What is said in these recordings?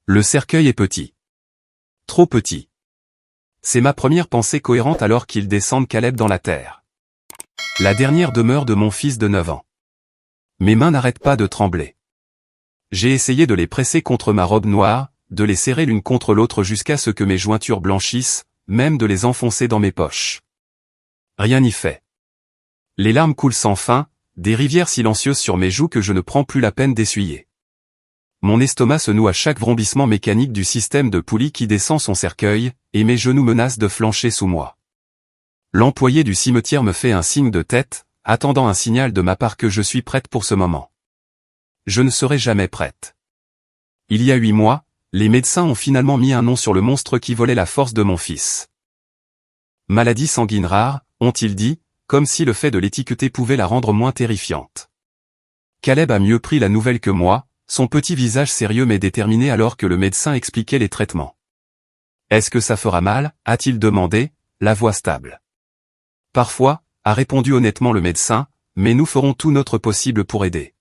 Le cercueil est petit. Trop petit. C'est ma première pensée cohérente alors qu'ils descendent Caleb dans la terre. La dernière demeure de mon fils de 9 ans. Mes mains n'arrêtent pas de trembler. J'ai essayé de les presser contre ma robe noire, de les serrer l'une contre l'autre jusqu'à ce que mes jointures blanchissent, même de les enfoncer dans mes poches. Rien n'y fait. Les larmes coulent sans fin, des rivières silencieuses sur mes joues que je ne prends plus la peine d'essuyer. Mon estomac se noue à chaque vrombissement mécanique du système de poulie qui descend son cercueil, et mes genoux menacent de flancher sous moi. L'employé du cimetière me fait un signe de tête, attendant un signal de ma part que je suis prête pour ce moment. Je ne serai jamais prête. Il y a 8 mois, les médecins ont finalement mis un nom sur le monstre qui volait la force de mon fils. Maladie sanguine rare, ont-ils dit, comme si le fait de l'étiqueter pouvait la rendre moins terrifiante. Caleb a mieux pris la nouvelle que moi, son petit visage sérieux mais déterminé alors que le médecin expliquait les traitements. « Est-ce que ça fera mal ?» a-t-il demandé, la voix stable. « Parfois », a répondu honnêtement le médecin, « mais nous ferons tout notre possible pour aider. »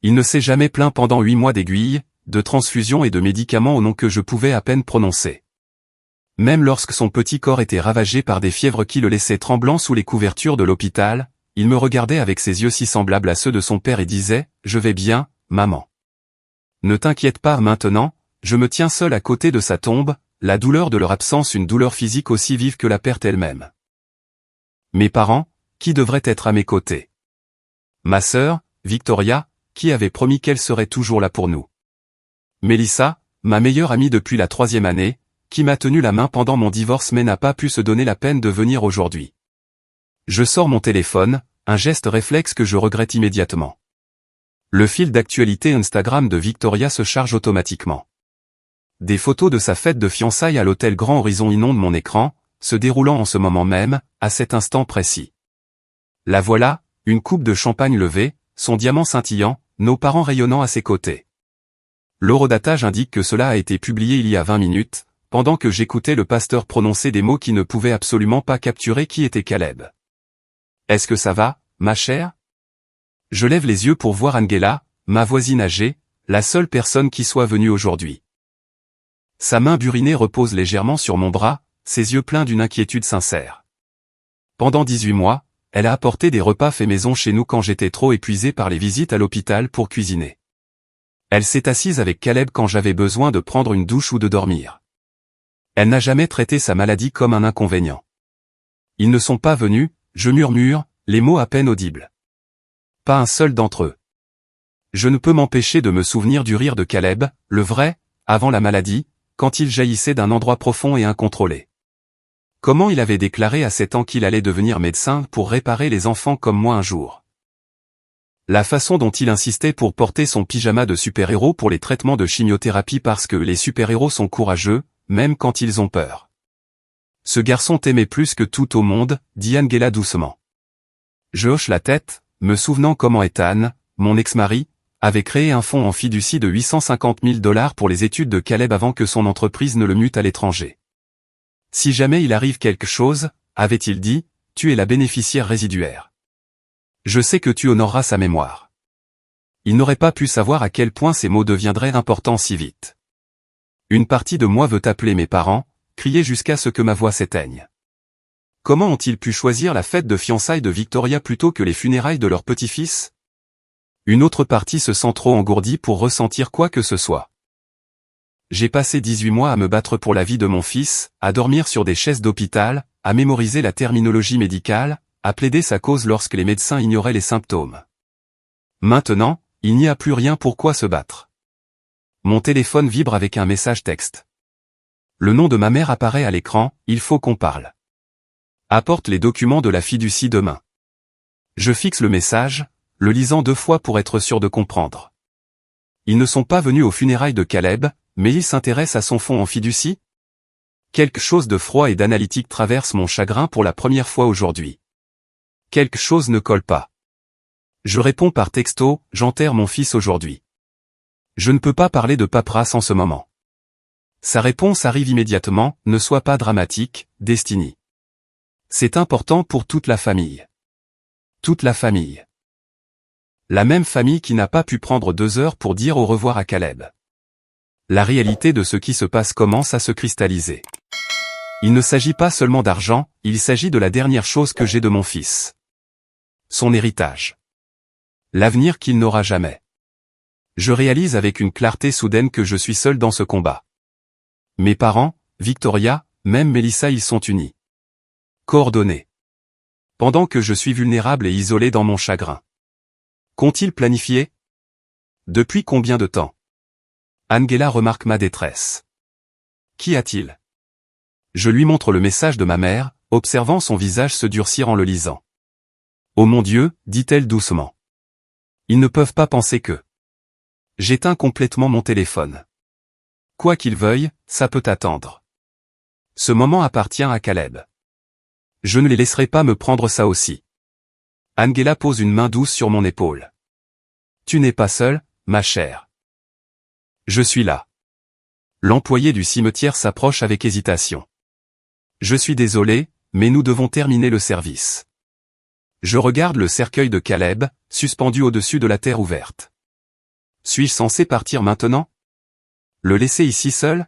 Il ne s'est jamais plaint pendant 8 mois d'aiguilles, de transfusions et de médicaments au nom que je pouvais à peine prononcer. Même lorsque son petit corps était ravagé par des fièvres qui le laissaient tremblant sous les couvertures de l'hôpital, il me regardait avec ses yeux si semblables à ceux de son père et disait « Je vais bien, maman. Ne t'inquiète pas maintenant, je me tiens seul à côté de sa tombe, la douleur de leur absence une douleur physique aussi vive que la perte elle-même. » Mes parents, qui devraient être à mes côtés. Ma sœur, Victoria, qui avait promis qu'elle serait toujours là pour nous. Mélissa, ma meilleure amie depuis la 3e année, qui m'a tenu la main pendant mon divorce mais n'a pas pu se donner la peine de venir aujourd'hui. Je sors mon téléphone, un geste réflexe que je regrette immédiatement. Le fil d'actualité Instagram de Victoria se charge automatiquement. Des photos de sa fête de fiançailles à l'hôtel Grand Horizon inondent mon écran, se déroulant en ce moment même, à cet instant précis. La voilà, une coupe de champagne levée, son diamant scintillant, nos parents rayonnant à ses côtés. L'horodatage indique que cela a été publié il y a 20 minutes, pendant que j'écoutais le pasteur prononcer des mots qui ne pouvaient absolument pas capturer qui était Caleb. « Est-ce que ça va, ma chère ?» Je lève les yeux pour voir Angela, ma voisine âgée, la seule personne qui soit venue aujourd'hui. Sa main burinée repose légèrement sur mon bras, ses yeux pleins d'une inquiétude sincère. Pendant 18 mois, elle a apporté des repas faits maison chez nous quand j'étais trop épuisé par les visites à l'hôpital pour cuisiner. Elle s'est assise avec Caleb quand j'avais besoin de prendre une douche ou de dormir. Elle n'a jamais traité sa maladie comme un inconvénient. Ils ne sont pas venus, je murmure, les mots à peine audibles. Pas un seul d'entre eux. Je ne peux m'empêcher de me souvenir du rire de Caleb, le vrai, avant la maladie, quand il jaillissait d'un endroit profond et incontrôlé. Comment il avait déclaré à 7 ans qu'il allait devenir médecin pour réparer les enfants comme moi un jour. La façon dont il insistait pour porter son pyjama de super-héros pour les traitements de chimiothérapie parce que les super-héros sont courageux, même quand ils ont peur. Ce garçon t'aimait plus que tout au monde, dit Angela doucement. Je hoche la tête, me souvenant comment Ethan, mon ex-mari, avait créé un fonds en fiducie de 850 000 $ pour les études de Caleb avant que son entreprise ne le mute à l'étranger. Si jamais il arrive quelque chose, avait-il dit, tu es la bénéficiaire résiduaire. Je sais que tu honoreras sa mémoire. Il n'aurait pas pu savoir à quel point ces mots deviendraient importants si vite. Une partie de moi veut appeler mes parents, crier jusqu'à ce que ma voix s'éteigne. Comment ont-ils pu choisir la fête de fiançailles de Victoria plutôt que les funérailles de leur petit-fils? Une autre partie se sent trop engourdie pour ressentir quoi que ce soit. J'ai passé 18 mois à me battre pour la vie de mon fils, à dormir sur des chaises d'hôpital, à mémoriser la terminologie médicale, à plaider sa cause lorsque les médecins ignoraient les symptômes. Maintenant, il n'y a plus rien pour quoi se battre. Mon téléphone vibre avec un message texte. Le nom de ma mère apparaît à l'écran, il faut qu'on parle. Apporte les documents de la fiducie demain. Je fixe le message, le lisant 2 fois pour être sûr de comprendre. Ils ne sont pas venus aux funérailles de Caleb, mais ils s'intéressent à son fonds en fiducie? Quelque chose de froid et d'analytique traverse mon chagrin pour la première fois aujourd'hui. Quelque chose ne colle pas. Je réponds par texto, j'enterre mon fils aujourd'hui. Je ne peux pas parler de paperasse en ce moment. Sa réponse arrive immédiatement, ne sois pas dramatique, Destiny. C'est important pour toute la famille. Toute la famille. La même famille qui n'a pas pu prendre 2 heures pour dire au revoir à Caleb. La réalité de ce qui se passe commence à se cristalliser. Il ne s'agit pas seulement d'argent, il s'agit de la dernière chose que j'ai de mon fils. Son héritage. L'avenir qu'il n'aura jamais. Je réalise avec une clarté soudaine que je suis seul dans ce combat. Mes parents, Victoria, même Melissa, ils sont unis. Coordonnés. Pendant que je suis vulnérable et isolé dans mon chagrin. Qu'ont-ils planifié? Depuis combien de temps? Angela remarque ma détresse. Qu'y a-t-il? Je lui montre le message de ma mère, observant son visage se durcir en le lisant. Oh mon Dieu, dit-elle doucement. Ils ne peuvent pas penser que... J'éteins complètement mon téléphone. Quoi qu'ils veuillent, ça peut attendre. Ce moment appartient à Caleb. Je ne les laisserai pas me prendre ça aussi. Angela pose une main douce sur mon épaule. Tu n'es pas seule, ma chère. Je suis là. L'employé du cimetière s'approche avec hésitation. Je suis désolé, mais nous devons terminer le service. Je regarde le cercueil de Caleb, suspendu au-dessus de la terre ouverte. Suis-je censé partir maintenant? Le laisser ici seul?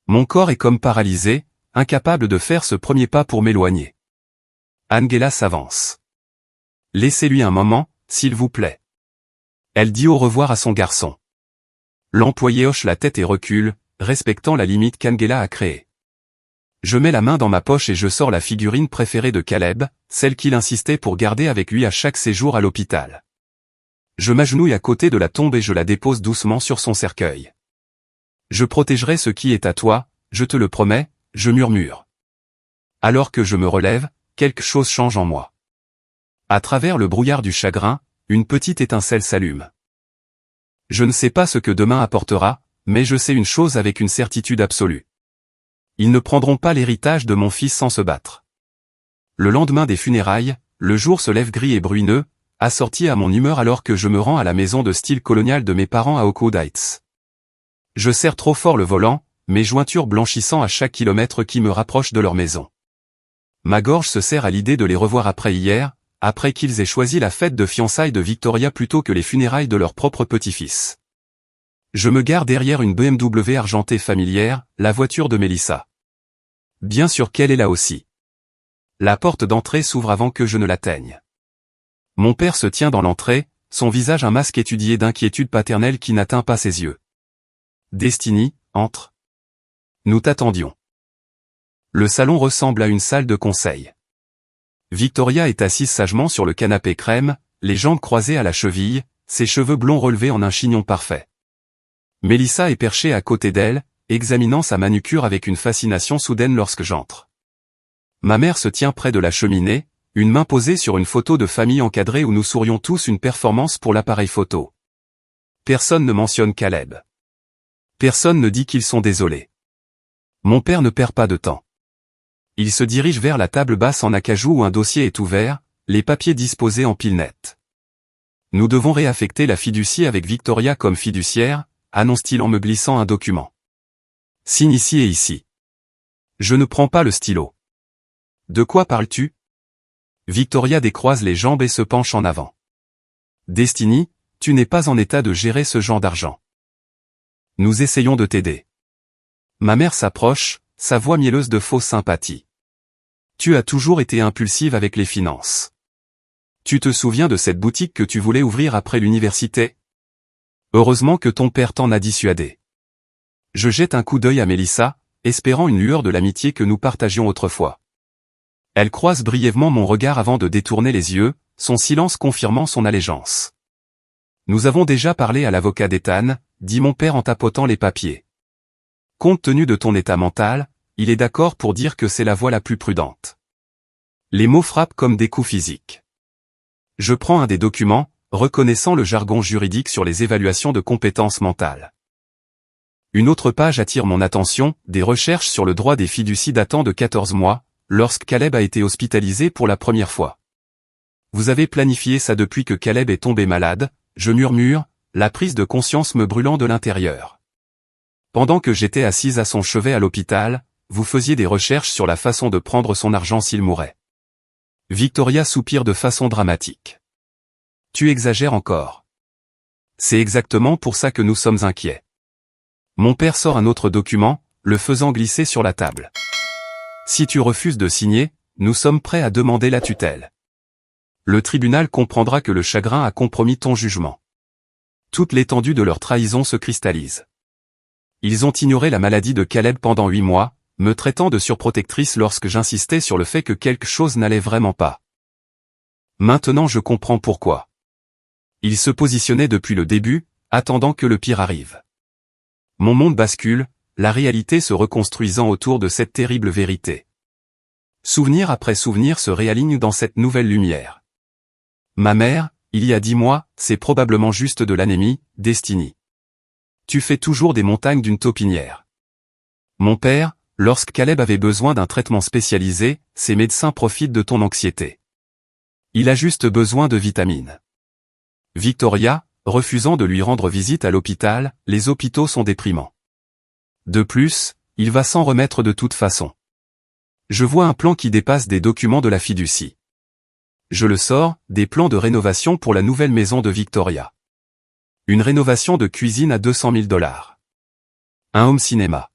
Mon corps est comme paralysé, incapable de faire ce premier pas pour m'éloigner. Angela s'avance. Laissez-lui un moment, s'il vous plaît. Elle dit au revoir à son garçon. L'employé hoche la tête et recule, respectant la limite qu'Angela a créée. Je mets la main dans ma poche et je sors la figurine préférée de Caleb, celle qu'il insistait pour garder avec lui à chaque séjour à l'hôpital. Je m'agenouille à côté de la tombe et je la dépose doucement sur son cercueil. Je protégerai ce qui est à toi, je te le promets, je murmure. Alors que je me relève, quelque chose change en moi. À travers le brouillard du chagrin, une petite étincelle s'allume. Je ne sais pas ce que demain apportera, mais je sais une chose avec une certitude absolue. Ils ne prendront pas l'héritage de mon fils sans se battre. Le lendemain des funérailles, le jour se lève gris et bruineux, assorti à mon humeur alors que je me rends à la maison de style colonial de mes parents à Oakwood Heights. Je serre trop fort le volant, mes jointures blanchissant à chaque kilomètre qui me rapproche de leur maison. Ma gorge se serre à l'idée de les revoir après hier, après qu'ils aient choisi la fête de fiançailles de Victoria plutôt que les funérailles de leur propre petit-fils. Je me gare derrière une BMW argentée familière, la voiture de Melissa. Bien sûr qu'elle est là aussi. La porte d'entrée s'ouvre avant que je ne l'atteigne. Mon père se tient dans l'entrée, son visage un masque étudié d'inquiétude paternelle qui n'atteint pas ses yeux. Destiny, entre. Nous t'attendions. Le salon ressemble à une salle de conseil. Victoria est assise sagement sur le canapé crème, les jambes croisées à la cheville, ses cheveux blonds relevés en un chignon parfait. Melissa est perchée à côté d'elle, examinant sa manucure avec une fascination soudaine lorsque j'entre. Ma mère se tient près de la cheminée, une main posée sur une photo de famille encadrée où nous sourions tous une performance pour l'appareil photo. Personne ne mentionne Caleb. Personne ne dit qu'ils sont désolés. Mon père ne perd pas de temps. Il se dirige vers la table basse en acajou où un dossier est ouvert, les papiers disposés en pile nette. Nous devons réaffecter la fiducie avec Victoria comme fiduciaire, annonce-t-il en me glissant un document. Signe ici et ici. Je ne prends pas le stylo. De quoi parles-tu? Victoria décroise les jambes et se penche en avant. Destiny, tu n'es pas en état de gérer ce genre d'argent. Nous essayons de t'aider. Ma mère s'approche, sa voix mielleuse de fausse sympathie. Tu as toujours été impulsive avec les finances. Tu te souviens de cette boutique que tu voulais ouvrir après l'université? Heureusement que ton père t'en a dissuadé. Je jette un coup d'œil à Melissa, espérant une lueur de l'amitié que nous partagions autrefois. Elle croise brièvement mon regard avant de détourner les yeux, son silence confirmant son allégeance. Nous avons déjà parlé à l'avocat d'Ethan, dit mon père en tapotant les papiers. Compte tenu de ton état mental, il est d'accord pour dire que c'est la voie la plus prudente. Les mots frappent comme des coups physiques. Je prends un des documents, reconnaissant le jargon juridique sur les évaluations de compétences mentales. Une autre page attire mon attention, des recherches sur le droit des fiducies datant de 14 mois, lorsque Caleb a été hospitalisé pour la première fois. Vous avez planifié ça depuis que Caleb est tombé malade, je murmure, la prise de conscience me brûlant de l'intérieur. Pendant que j'étais assise à son chevet à l'hôpital, vous faisiez des recherches sur la façon de prendre son argent s'il mourait. Victoria soupire de façon dramatique. Tu exagères encore. C'est exactement pour ça que nous sommes inquiets. Mon père sort un autre document, le faisant glisser sur la table. Si tu refuses de signer, nous sommes prêts à demander la tutelle. Le tribunal comprendra que le chagrin a compromis ton jugement. Toute l'étendue de leur trahison se cristallise. Ils ont ignoré la maladie de Caleb pendant 8 mois, me traitant de surprotectrice lorsque j'insistais sur le fait que quelque chose n'allait vraiment pas. Maintenant je comprends pourquoi. Ils se positionnaient depuis le début, attendant que le pire arrive. Mon monde bascule, la réalité se reconstruisant autour de cette terrible vérité. Souvenir après souvenir se réaligne dans cette nouvelle lumière. Ma mère, il y a 10 mois, c'est probablement juste de l'anémie, Destiny. Tu fais toujours des montagnes d'une taupinière. Mon père, lorsque Caleb avait besoin d'un traitement spécialisé, ces médecins profitent de ton anxiété. Il a juste besoin de vitamines. Victoria, refusant de lui rendre visite à l'hôpital, les hôpitaux sont déprimants. De plus, il va s'en remettre de toute façon. Je vois un plan qui dépasse des documents de la fiducie. Je le sors, des plans de rénovation pour la nouvelle maison de Victoria. Une rénovation de cuisine à $200 000. Un home cinéma.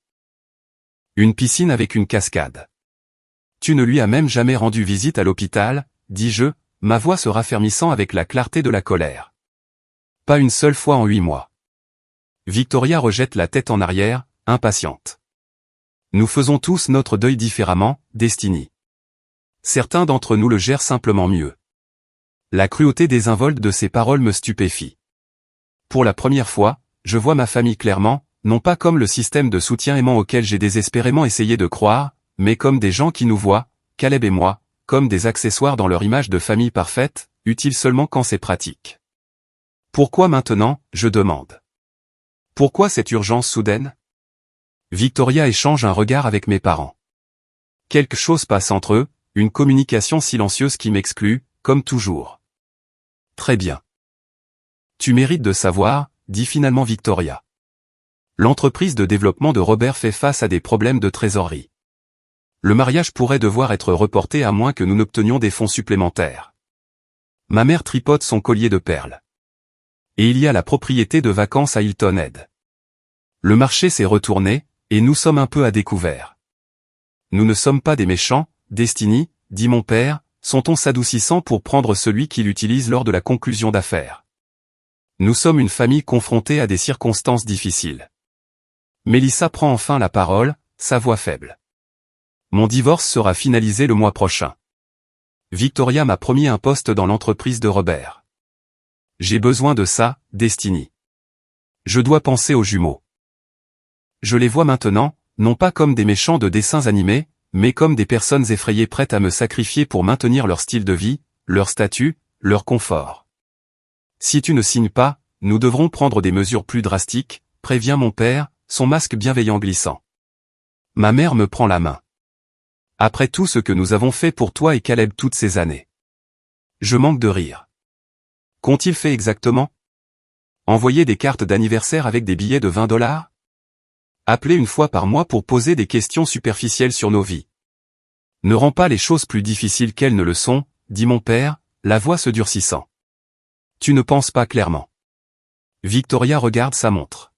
Une piscine avec une cascade. Tu ne lui as même jamais rendu visite à l'hôpital, dis-je, ma voix se raffermissant avec la clarté de la colère. Pas une seule fois en 8 mois. Victoria rejette la tête en arrière, impatiente. Nous faisons tous notre deuil différemment, Destiny. Certains d'entre nous le gèrent simplement mieux. La cruauté désinvolte de ces paroles me stupéfie. Pour la première fois, je vois ma famille clairement, non pas comme le système de soutien aimant auquel j'ai désespérément essayé de croire, mais comme des gens qui nous voient, Caleb et moi, comme des accessoires dans leur image de famille parfaite, utiles seulement quand c'est pratique. Pourquoi maintenant, je demande. Pourquoi cette urgence soudaine? Victoria échange un regard avec mes parents. Quelque chose passe entre eux, une communication silencieuse qui m'exclut, comme toujours. Très bien. Tu mérites de savoir, dit finalement Victoria. L'entreprise de développement de Robert fait face à des problèmes de trésorerie. Le mariage pourrait devoir être reporté à moins que nous n'obtenions des fonds supplémentaires. Ma mère tripote son collier de perles. Et il y a la propriété de vacances à Hilton Head. Le marché s'est retourné, et nous sommes un peu à découvert. Nous ne sommes pas des méchants, Destiny, dit mon père, son ton s'adoucissant pour prendre celui qu'il utilise lors de la conclusion d'affaires. Nous sommes une famille confrontée à des circonstances difficiles. Mélissa prend enfin la parole, sa voix faible. Mon divorce sera finalisé le mois prochain. Victoria m'a promis un poste dans l'entreprise de Robert. J'ai besoin de ça, Destiny. Je dois penser aux jumeaux. Je les vois maintenant, non pas comme des méchants de dessins animés, mais comme des personnes effrayées prêtes à me sacrifier pour maintenir leur style de vie, leur statut, leur confort. Si tu ne signes pas, nous devrons prendre des mesures plus drastiques, prévient mon père, son masque bienveillant glissant. Ma mère me prend la main. Après tout ce que nous avons fait pour toi et Caleb toutes ces années. Je manque de rire. Qu'ont-ils fait exactement? Envoyer des cartes d'anniversaire avec des billets de $20? Appeler une fois par mois pour poser des questions superficielles sur nos vies. Ne rends pas les choses plus difficiles qu'elles ne le sont, dit mon père, la voix se durcissant. Tu ne penses pas clairement. Victoria regarde sa montre.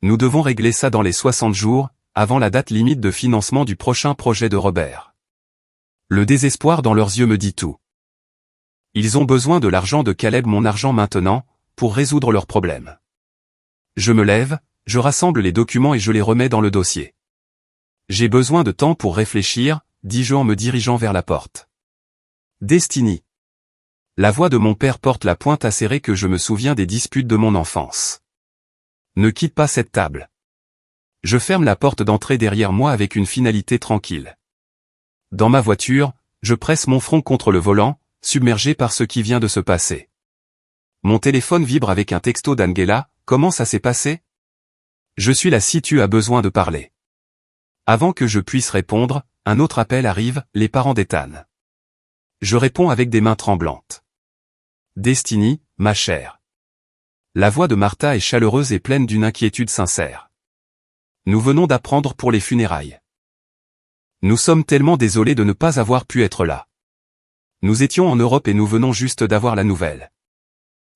Nous devons régler ça dans les 60 jours, avant la date limite de financement du prochain projet de Robert. Le désespoir dans leurs yeux me dit tout. Ils ont besoin de l'argent de Caleb, mon argent maintenant, pour résoudre leurs problèmes. Je me lève, je rassemble les documents et je les remets dans le dossier. J'ai besoin de temps pour réfléchir, dis-je en me dirigeant vers la porte. Destiny. La voix de mon père porte la pointe acérée que je me souviens des disputes de mon enfance. Ne quitte pas cette table. Je ferme la porte d'entrée derrière moi avec une finalité tranquille. Dans ma voiture, je presse mon front contre le volant, submergé par ce qui vient de se passer. Mon téléphone vibre avec un texto d'Angela, comment ça s'est passé? Je suis là si tu as besoin de parler. Avant que je puisse répondre, un autre appel arrive, les parents d'Ethan. Je réponds avec des mains tremblantes. Destiny, ma chère. La voix de Martha est chaleureuse et pleine d'une inquiétude sincère. Nous venons d'apprendre pour les funérailles. Nous sommes tellement désolés de ne pas avoir pu être là. Nous étions en Europe et nous venons juste d'avoir la nouvelle.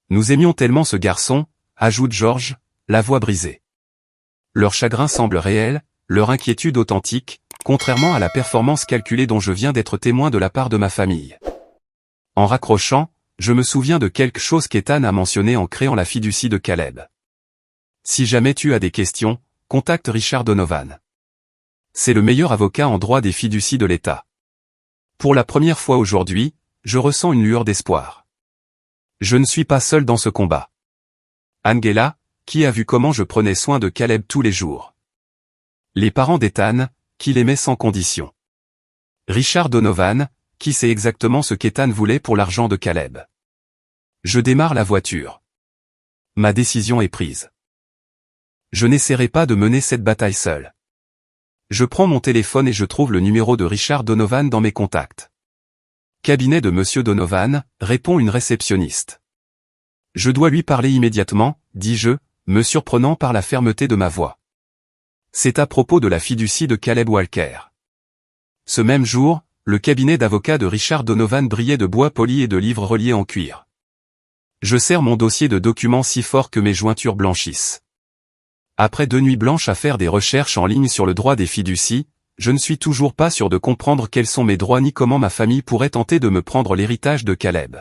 Nous aimions tellement ce garçon, ajoute George, la voix brisée. Leur chagrin semble réel, leur inquiétude authentique, contrairement à la performance calculée dont je viens d'être témoin de la part de ma famille. En raccrochant, je me souviens de quelque chose qu'Ethan a mentionné en créant la fiducie de Caleb. Si jamais tu as des questions, contacte Richard Donovan. C'est le meilleur avocat en droit des fiducies de l'État. Pour la première fois aujourd'hui, je ressens une lueur d'espoir. Je ne suis pas seul dans ce combat. Angela, qui a vu comment je prenais soin de Caleb tous les jours. Les parents d'Ethan, qui l'aimaient sans condition. Richard Donovan, qui sait exactement ce qu'Ethan voulait pour l'argent de Caleb. Je démarre la voiture. Ma décision est prise. Je n'essaierai pas de mener cette bataille seul. Je prends mon téléphone et je trouve le numéro de Richard Donovan dans mes contacts. Cabinet de Monsieur Donovan, répond une réceptionniste. Je dois lui parler immédiatement, dis-je, me surprenant par la fermeté de ma voix. C'est à propos de la fiducie de Caleb Walker. Ce même jour, le cabinet d'avocats de Richard Donovan brillait de bois poli et de livres reliés en cuir. Je serre mon dossier de documents si fort que mes jointures blanchissent. Après 2 nuits blanches à faire des recherches en ligne sur le droit des fiducies, je ne suis toujours pas sûr de comprendre quels sont mes droits ni comment ma famille pourrait tenter de me prendre l'héritage de Caleb.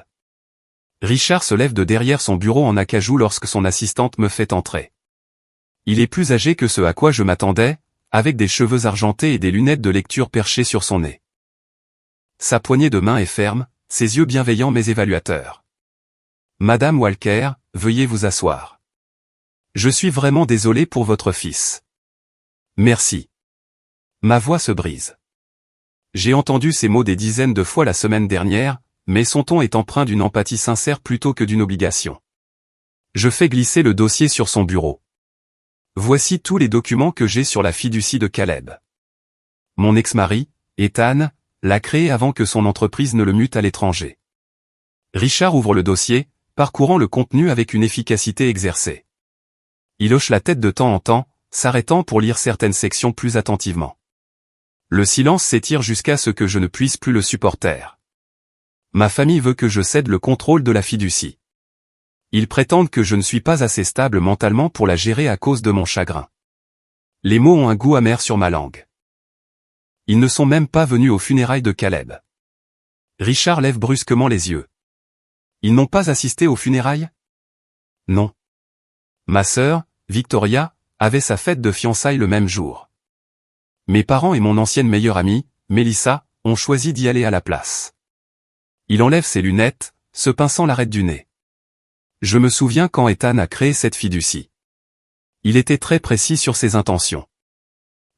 Richard se lève de derrière son bureau en acajou lorsque son assistante me fait entrer. Il est plus âgé que ce à quoi je m'attendais, avec des cheveux argentés et des lunettes de lecture perchées sur son nez. Sa poignée de main est ferme, ses yeux bienveillants mais évaluateurs. Madame Walker, veuillez vous asseoir. Je suis vraiment désolé pour votre fils. Merci. Ma voix se brise. J'ai entendu ces mots des dizaines de fois la semaine dernière, mais son ton est empreint d'une empathie sincère plutôt que d'une obligation. Je fais glisser le dossier sur son bureau. Voici tous les documents que j'ai sur la fiducie de Caleb. Mon ex-mari, Ethan, l'a créé avant que son entreprise ne le mute à l'étranger. Richard ouvre le dossier, parcourant le contenu avec une efficacité exercée. Il hoche la tête de temps en temps, s'arrêtant pour lire certaines sections plus attentivement. Le silence s'étire jusqu'à ce que je ne puisse plus le supporter. Ma famille veut que je cède le contrôle de la fiducie. Ils prétendent que je ne suis pas assez stable mentalement pour la gérer à cause de mon chagrin. Les mots ont un goût amer sur ma langue. Ils ne sont même pas venus aux funérailles de Caleb. Richard lève brusquement les yeux. Ils n'ont pas assisté aux funérailles? Non. Ma sœur, Victoria, avait sa fête de fiançailles le même jour. Mes parents et mon ancienne meilleure amie, Melissa, ont choisi d'y aller à la place. Il enlève ses lunettes, se pinçant l'arête du nez. Je me souviens quand Ethan a créé cette fiducie. Il était très précis sur ses intentions.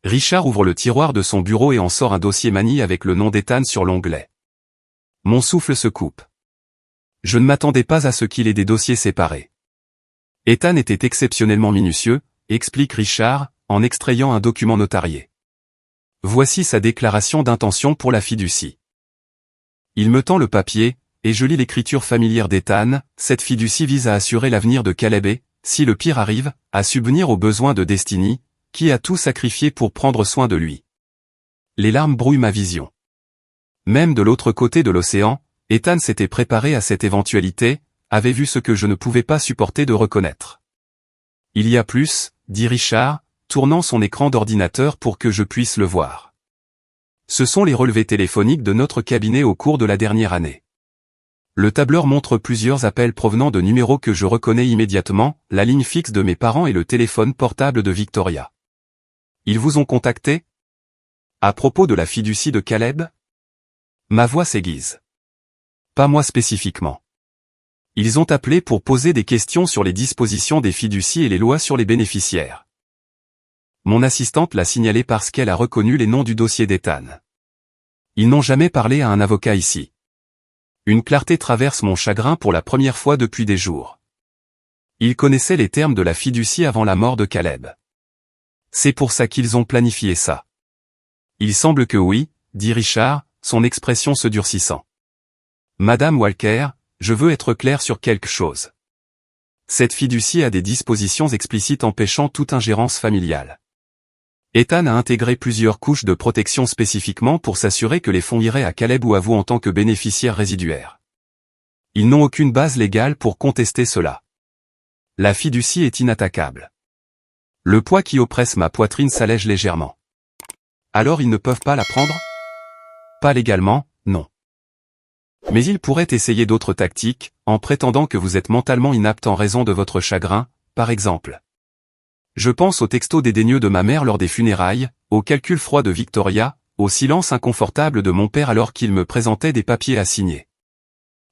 Richard ouvre le tiroir de son bureau et en sort un dossier manie avec le nom d'Ethan sur l'onglet. Mon souffle se coupe. Je ne m'attendais pas à ce qu'il ait des dossiers séparés. Ethan était exceptionnellement minutieux, explique Richard, en extrayant un document notarié. Voici sa déclaration d'intention pour la fiducie. Il me tend le papier, et je lis l'écriture familière d'Ethan. Cette fiducie vise à assurer l'avenir de Caleb et, si le pire arrive, à subvenir aux besoins de Destiny, qui a tout sacrifié pour prendre soin de lui. Les larmes brouillent ma vision. Même de l'autre côté de l'océan, Ethan s'était préparé à cette éventualité, avait vu ce que je ne pouvais pas supporter de reconnaître. Il y a plus, dit Richard, tournant son écran d'ordinateur pour que je puisse le voir. Ce sont les relevés téléphoniques de notre cabinet au cours de la dernière année. Le tableur montre plusieurs appels provenant de numéros que je reconnais immédiatement, la ligne fixe de mes parents et le téléphone portable de Victoria. Ils vous ont contacté? À propos de la fiducie de Caleb? Ma voix s'aiguise. Pas moi spécifiquement. Ils ont appelé pour poser des questions sur les dispositions des fiducies et les lois sur les bénéficiaires. Mon assistante l'a signalé parce qu'elle a reconnu les noms du dossier d'Ethan. Ils n'ont jamais parlé à un avocat ici. Une clarté traverse mon chagrin pour la première fois depuis des jours. Ils connaissaient les termes de la fiducie avant la mort de Caleb. C'est pour ça qu'ils ont planifié ça. Il semble que oui, dit Richard, son expression se durcissant. Madame Walker, je veux être clair sur quelque chose. Cette fiducie a des dispositions explicites empêchant toute ingérence familiale. Ethan a intégré plusieurs couches de protection spécifiquement pour s'assurer que les fonds iraient à Caleb ou à vous en tant que bénéficiaire résiduaire. Ils n'ont aucune base légale pour contester cela. La fiducie est inattaquable. Le poids qui oppresse ma poitrine s'allège légèrement. Alors ils ne peuvent pas la prendre? Pas légalement, non. Mais ils pourraient essayer d'autres tactiques, en prétendant que vous êtes mentalement inapte en raison de votre chagrin, par exemple. Je pense aux textos dédaigneux de ma mère lors des funérailles, aux calculs froids de Victoria, au silence inconfortable de mon père alors qu'il me présentait des papiers à signer.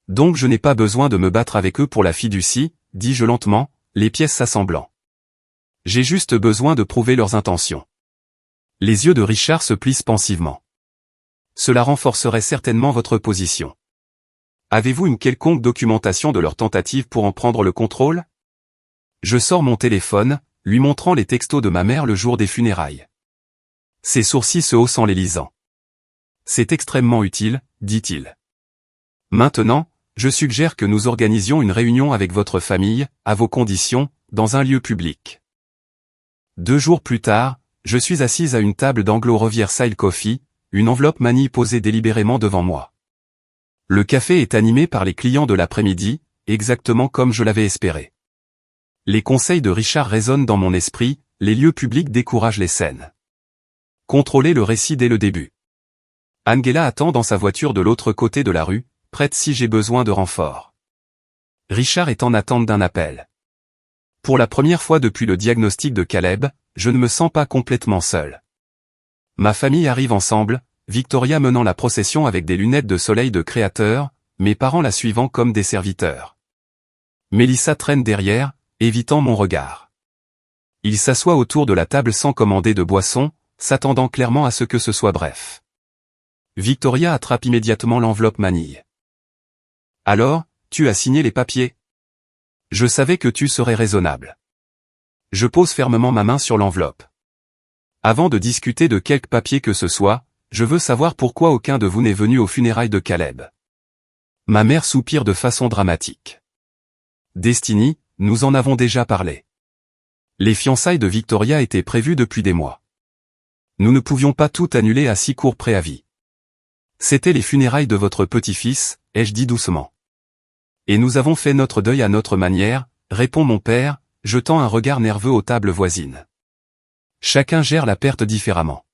Donc je n'ai pas besoin de me battre avec eux pour la fiducie, dis-je lentement, les pièces s'assemblant. J'ai juste besoin de prouver leurs intentions. Les yeux de Richard se plissent pensivement. Cela renforcerait certainement votre position. Avez-vous une quelconque documentation de leur tentative pour en prendre le contrôle? Je sors mon téléphone, lui montrant les textos de ma mère le jour des funérailles. Ses sourcils se haussent en les lisant. C'est extrêmement utile, dit-il. Maintenant, je suggère que nous organisions une réunion avec votre famille, à vos conditions, dans un lieu public. 2 jours plus tard, je suis assise à une table d'Anglo Riverside Coffee, une enveloppe manie posée délibérément devant moi. Le café est animé par les clients de l'après-midi, exactement comme je l'avais espéré. Les conseils de Richard résonnent dans mon esprit, les lieux publics découragent les scènes. Contrôlez le récit dès le début. Angela attend dans sa voiture de l'autre côté de la rue, prête si j'ai besoin de renfort. Richard est en attente d'un appel. Pour la première fois depuis le diagnostic de Caleb, je ne me sens pas complètement seul. Ma famille arrive ensemble, Victoria menant la procession avec des lunettes de soleil de créateur, mes parents la suivant comme des serviteurs. Mélissa traîne derrière, évitant mon regard. Il s'assoit autour de la table sans commander de boisson, s'attendant clairement à ce que ce soit bref. Victoria attrape immédiatement l'enveloppe manille. « Alors, tu as signé les papiers? Je savais que tu serais raisonnable. » Je pose fermement ma main sur l'enveloppe. Avant de discuter de quelque papier que ce soit, je veux savoir pourquoi aucun de vous n'est venu aux funérailles de Caleb. Ma mère soupire de façon dramatique. Destiny, nous en avons déjà parlé. Les fiançailles de Victoria étaient prévues depuis des mois. Nous ne pouvions pas tout annuler à si court préavis. C'étaient les funérailles de votre petit-fils, ai-je dit doucement. Et nous avons fait notre deuil à notre manière, répond mon père, jetant un regard nerveux aux tables voisines. Chacun gère la perte différemment.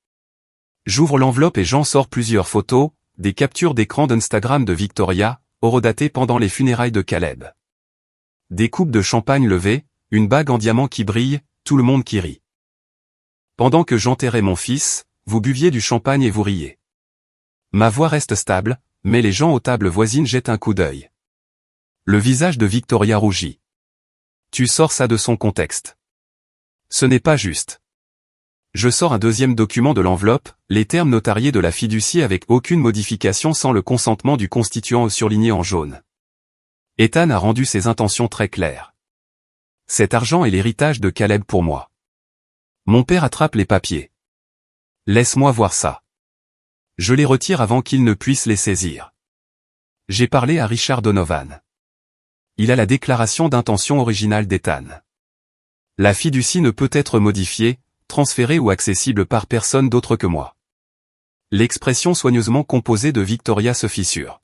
J'ouvre l'enveloppe et j'en sors plusieurs photos, des captures d'écran d'Instagram de Victoria, horodatées pendant les funérailles de Caleb. Des coupes de champagne levées, une bague en diamant qui brille, tout le monde qui rit. Pendant que j'enterrais mon fils, vous buviez du champagne et vous riez. Ma voix reste stable, mais les gens aux tables voisines jettent un coup d'œil. Le visage de Victoria rougit. Tu sors ça de son contexte. Ce n'est pas juste. Je sors un deuxième document de l'enveloppe, les termes notariés de la fiducie avec aucune modification sans le consentement du constituant surligné en jaune. Ethan a rendu ses intentions très claires. Cet argent est l'héritage de Caleb pour moi. Mon père attrape les papiers. Laisse-moi voir ça. Je les retire avant qu'il ne puisse les saisir. J'ai parlé à Richard Donovan. Il a la déclaration d'intention originale d'Ethan. La fiducie ne peut être modifiée, transférée ou accessible par personne d'autre que moi. L'expression soigneusement composée de Victoria se fissure.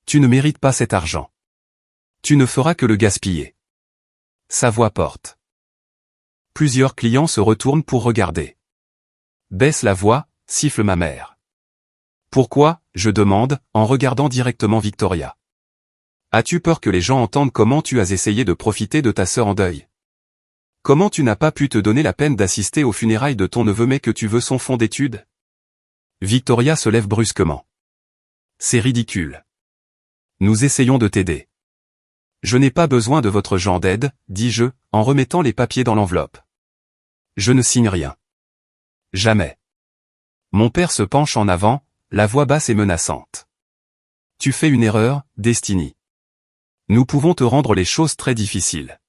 Tu ne mérites pas cet argent. Tu ne feras que le gaspiller. Sa voix porte. Plusieurs clients se retournent pour regarder. Baisse la voix, siffle ma mère. Pourquoi, je demande, en regardant directement Victoria. As-tu peur que les gens entendent comment tu as essayé de profiter de ta sœur en deuil? Comment tu n'as pas pu te donner la peine d'assister aux funérailles de ton neveu mais que tu veux son fonds d'études? Victoria se lève brusquement. C'est ridicule. Nous essayons de t'aider. Je n'ai pas besoin de votre genre d'aide, dis-je, en remettant les papiers dans l'enveloppe. Je ne signe rien. Jamais. Mon père se penche en avant, la voix basse et menaçante. Tu fais une erreur, Destiny. Nous pouvons te rendre les choses très difficiles.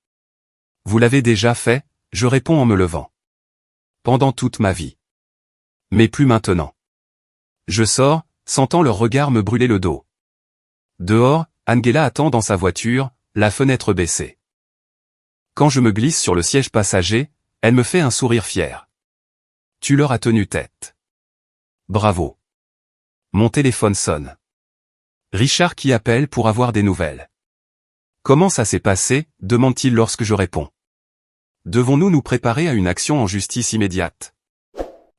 Vous l'avez déjà fait, je réponds en me levant. Pendant toute ma vie. Mais plus maintenant. Je sors, sentant leur regard me brûler le dos. Dehors, Angela attend dans sa voiture, la fenêtre baissée. Quand je me glisse sur le siège passager, elle me fait un sourire fier. Tu leur as tenu tête. Bravo. Mon téléphone sonne. Richard qui appelle pour avoir des nouvelles. Comment ça s'est passé, demande-t-il lorsque je réponds. devons-nous nous préparer à une action en justice immédiate?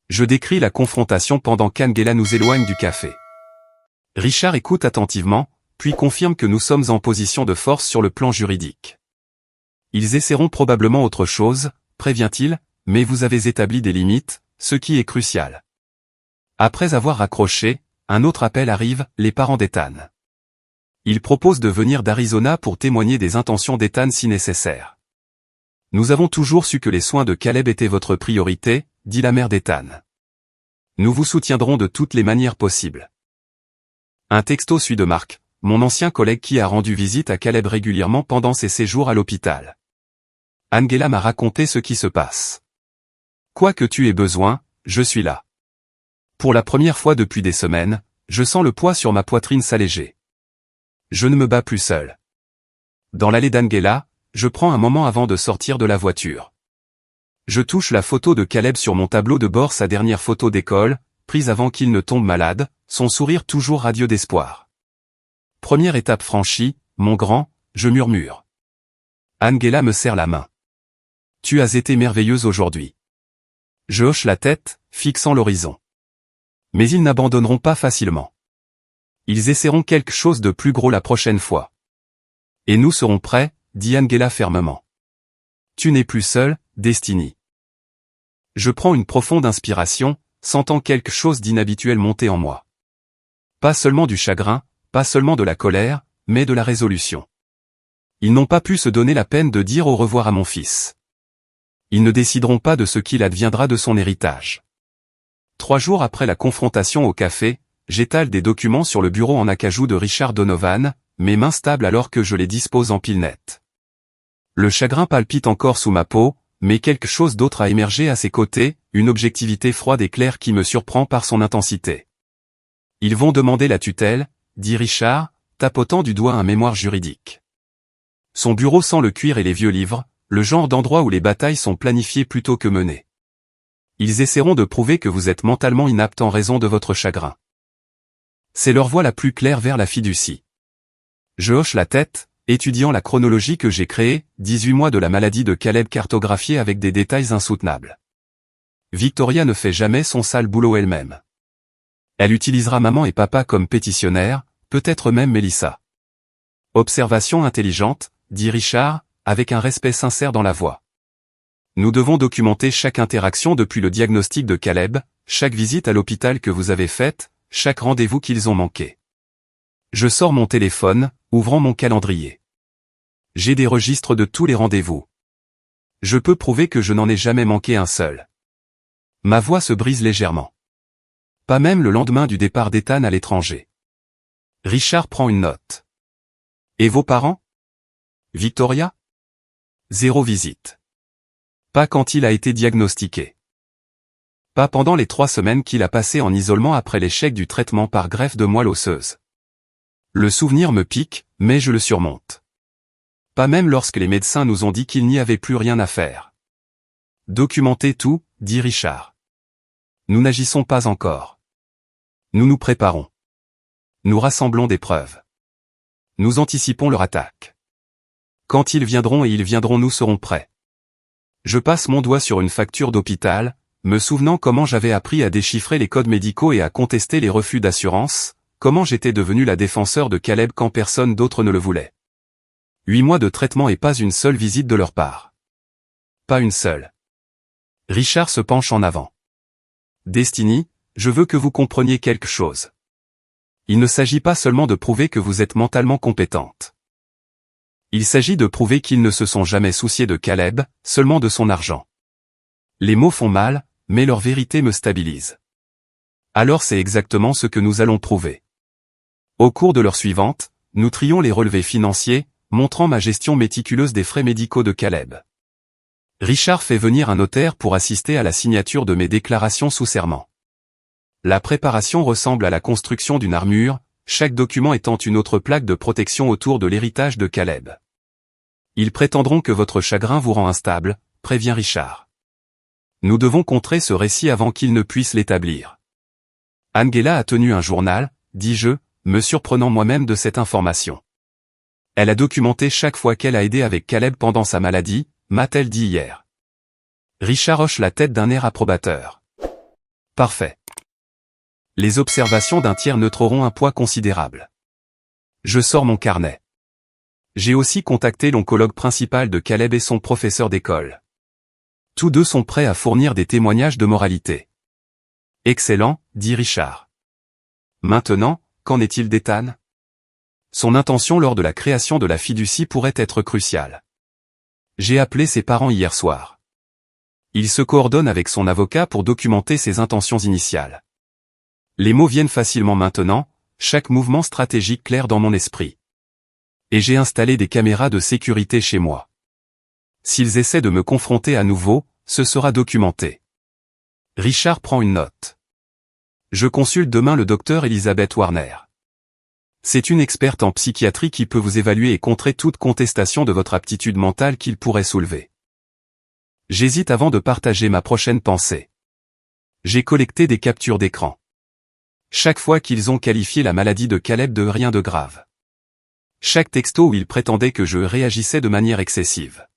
Je décris la confrontation pendant qu'Angela nous éloigne du café. Richard écoute attentivement, puis confirme que nous sommes en position de force sur le plan juridique. Ils essaieront probablement autre chose, prévient-il, mais vous avez établi des limites, ce qui est crucial. Après avoir raccroché, un autre appel arrive, les parents d'Ethan. Ils proposent de venir d'Arizona pour témoigner des intentions d'Ethan si nécessaire. Nous avons toujours su que les soins de Caleb étaient votre priorité, dit la mère d'Ethan. Nous vous soutiendrons de toutes les manières possibles. Un texto suit de Mark, mon ancien collègue qui a rendu visite à Caleb régulièrement pendant ses séjours à l'hôpital. Angela m'a raconté ce qui se passe. Quoi que tu aies besoin, je suis là. Pour la première fois depuis des semaines, je sens le poids sur ma poitrine s'alléger. Je ne me bats plus seul. Dans l'allée d'Angela, je prends un moment avant de sortir de la voiture. Je touche la photo de Caleb sur mon tableau de bord, sa dernière photo d'école, prise avant qu'il ne tombe malade, son sourire toujours radieux d'espoir. Première étape franchie, mon grand, je murmure. Angela me serre la main. Tu as été merveilleuse aujourd'hui. Je hoche la tête, fixant l'horizon. Mais ils n'abandonneront pas facilement. Ils essaieront quelque chose de plus gros la prochaine fois. Et nous serons prêts, dit Angela fermement. Tu n'es plus seul, Destiny. Je prends une profonde inspiration, sentant quelque chose d'inhabituel monter en moi. Pas seulement du chagrin, pas seulement de la colère, mais de la résolution. Ils n'ont pas pu se donner la peine de dire au revoir à mon fils. Ils ne décideront pas de ce qu'il adviendra de son héritage. 3 jours après la confrontation au café, j'étale des documents sur le bureau en acajou de Richard Donovan, mes mains stables alors que je les dispose en pile nette. Le chagrin palpite encore sous ma peau, mais quelque chose d'autre a émergé à ses côtés, une objectivité froide et claire qui me surprend par son intensité. Ils vont demander la tutelle, dit Richard, tapotant du doigt un mémoire juridique. Son bureau sent le cuir et les vieux livres, le genre d'endroit où les batailles sont planifiées plutôt que menées. Ils essaieront de prouver que vous êtes mentalement inapte en raison de votre chagrin. C'est leur voie la plus claire vers la fiducie. Je hoche la tête, étudiant la chronologie que j'ai créée, 18 mois de la maladie de Caleb cartographiée avec des détails insoutenables. Victoria ne fait jamais son sale boulot elle-même. Elle utilisera maman et papa comme pétitionnaires, peut-être même Mélissa. Observation intelligente, dit Richard, avec un respect sincère dans la voix. Nous devons documenter chaque interaction depuis le diagnostic de Caleb, chaque visite à l'hôpital que vous avez faite, chaque rendez-vous qu'ils ont manqué. Je sors mon téléphone, ouvrant mon calendrier. J'ai des registres de tous les rendez-vous. Je peux prouver que je n'en ai jamais manqué un seul. Ma voix se brise légèrement. Pas même le lendemain du départ d'Ethan à l'étranger. Richard prend une note. Et vos parents? Victoria? 0 visite. Pas quand il a été diagnostiqué. Pas pendant les 3 semaines qu'il a passées en isolement après l'échec du traitement par greffe de moelle osseuse. Le souvenir me pique, mais je le surmonte. Pas même lorsque les médecins nous ont dit qu'il n'y avait plus rien à faire. Documentez tout, dit Richard. Nous n'agissons pas encore. Nous nous préparons. Nous rassemblons des preuves. Nous anticipons leur attaque. Quand ils viendront et ils viendront, nous serons prêts. Je passe mon doigt sur une facture d'hôpital, me souvenant comment j'avais appris à déchiffrer les codes médicaux et à contester les refus d'assurance, comment j'étais devenu la défenseur de Caleb quand personne d'autre ne le voulait. 8 mois de traitement et pas une seule visite de leur part. Pas une seule. Richard se penche en avant. Destiny, je veux que vous compreniez quelque chose. Il ne s'agit pas seulement de prouver que vous êtes mentalement compétente. Il s'agit de prouver qu'ils ne se sont jamais souciés de Caleb, seulement de son argent. Les mots font mal, mais leur vérité me stabilise. Alors c'est exactement ce que nous allons prouver. Au cours de l'heure suivante, nous trions les relevés financiers, montrant ma gestion méticuleuse des frais médicaux de Caleb. Richard fait venir un notaire pour assister à la signature de mes déclarations sous serment. La préparation ressemble à la construction d'une armure, chaque document étant une autre plaque de protection autour de l'héritage de Caleb. Ils prétendront que votre chagrin vous rend instable, prévient Richard. Nous devons contrer ce récit avant qu'ils ne puissent l'établir. Angela a tenu un journal, dis-je, me surprenant moi-même de cette information. Elle a documenté chaque fois qu'elle a aidé avec Caleb pendant sa maladie, m'a-t-elle dit hier. Richard hoche la tête d'un air approbateur. Parfait. Les observations d'un tiers neutre auront un poids considérable. Je sors mon carnet. J'ai aussi contacté l'oncologue principal de Caleb et son professeur d'école. Tous deux sont prêts à fournir des témoignages de moralité. Excellent, dit Richard. Maintenant, qu'en est-il d'Ethan? Son intention lors de la création de la fiducie pourrait être cruciale. J'ai appelé ses parents hier soir. Il se coordonne avec son avocat pour documenter ses intentions initiales. Les mots viennent facilement maintenant, chaque mouvement stratégique clair dans mon esprit. Et j'ai installé des caméras de sécurité chez moi. S'ils essaient de me confronter à nouveau, ce sera documenté. Richard prend une note. Je consulte demain le docteur Elizabeth Warner. C'est une experte en psychiatrie qui peut vous évaluer et contrer toute contestation de votre aptitude mentale qu'il pourrait soulever. J'hésite avant de partager ma prochaine pensée. J'ai collecté des captures d'écran. Chaque fois qu'ils ont qualifié la maladie de Caleb de rien de grave. Chaque texto où ils prétendaient que je réagissais de manière excessive.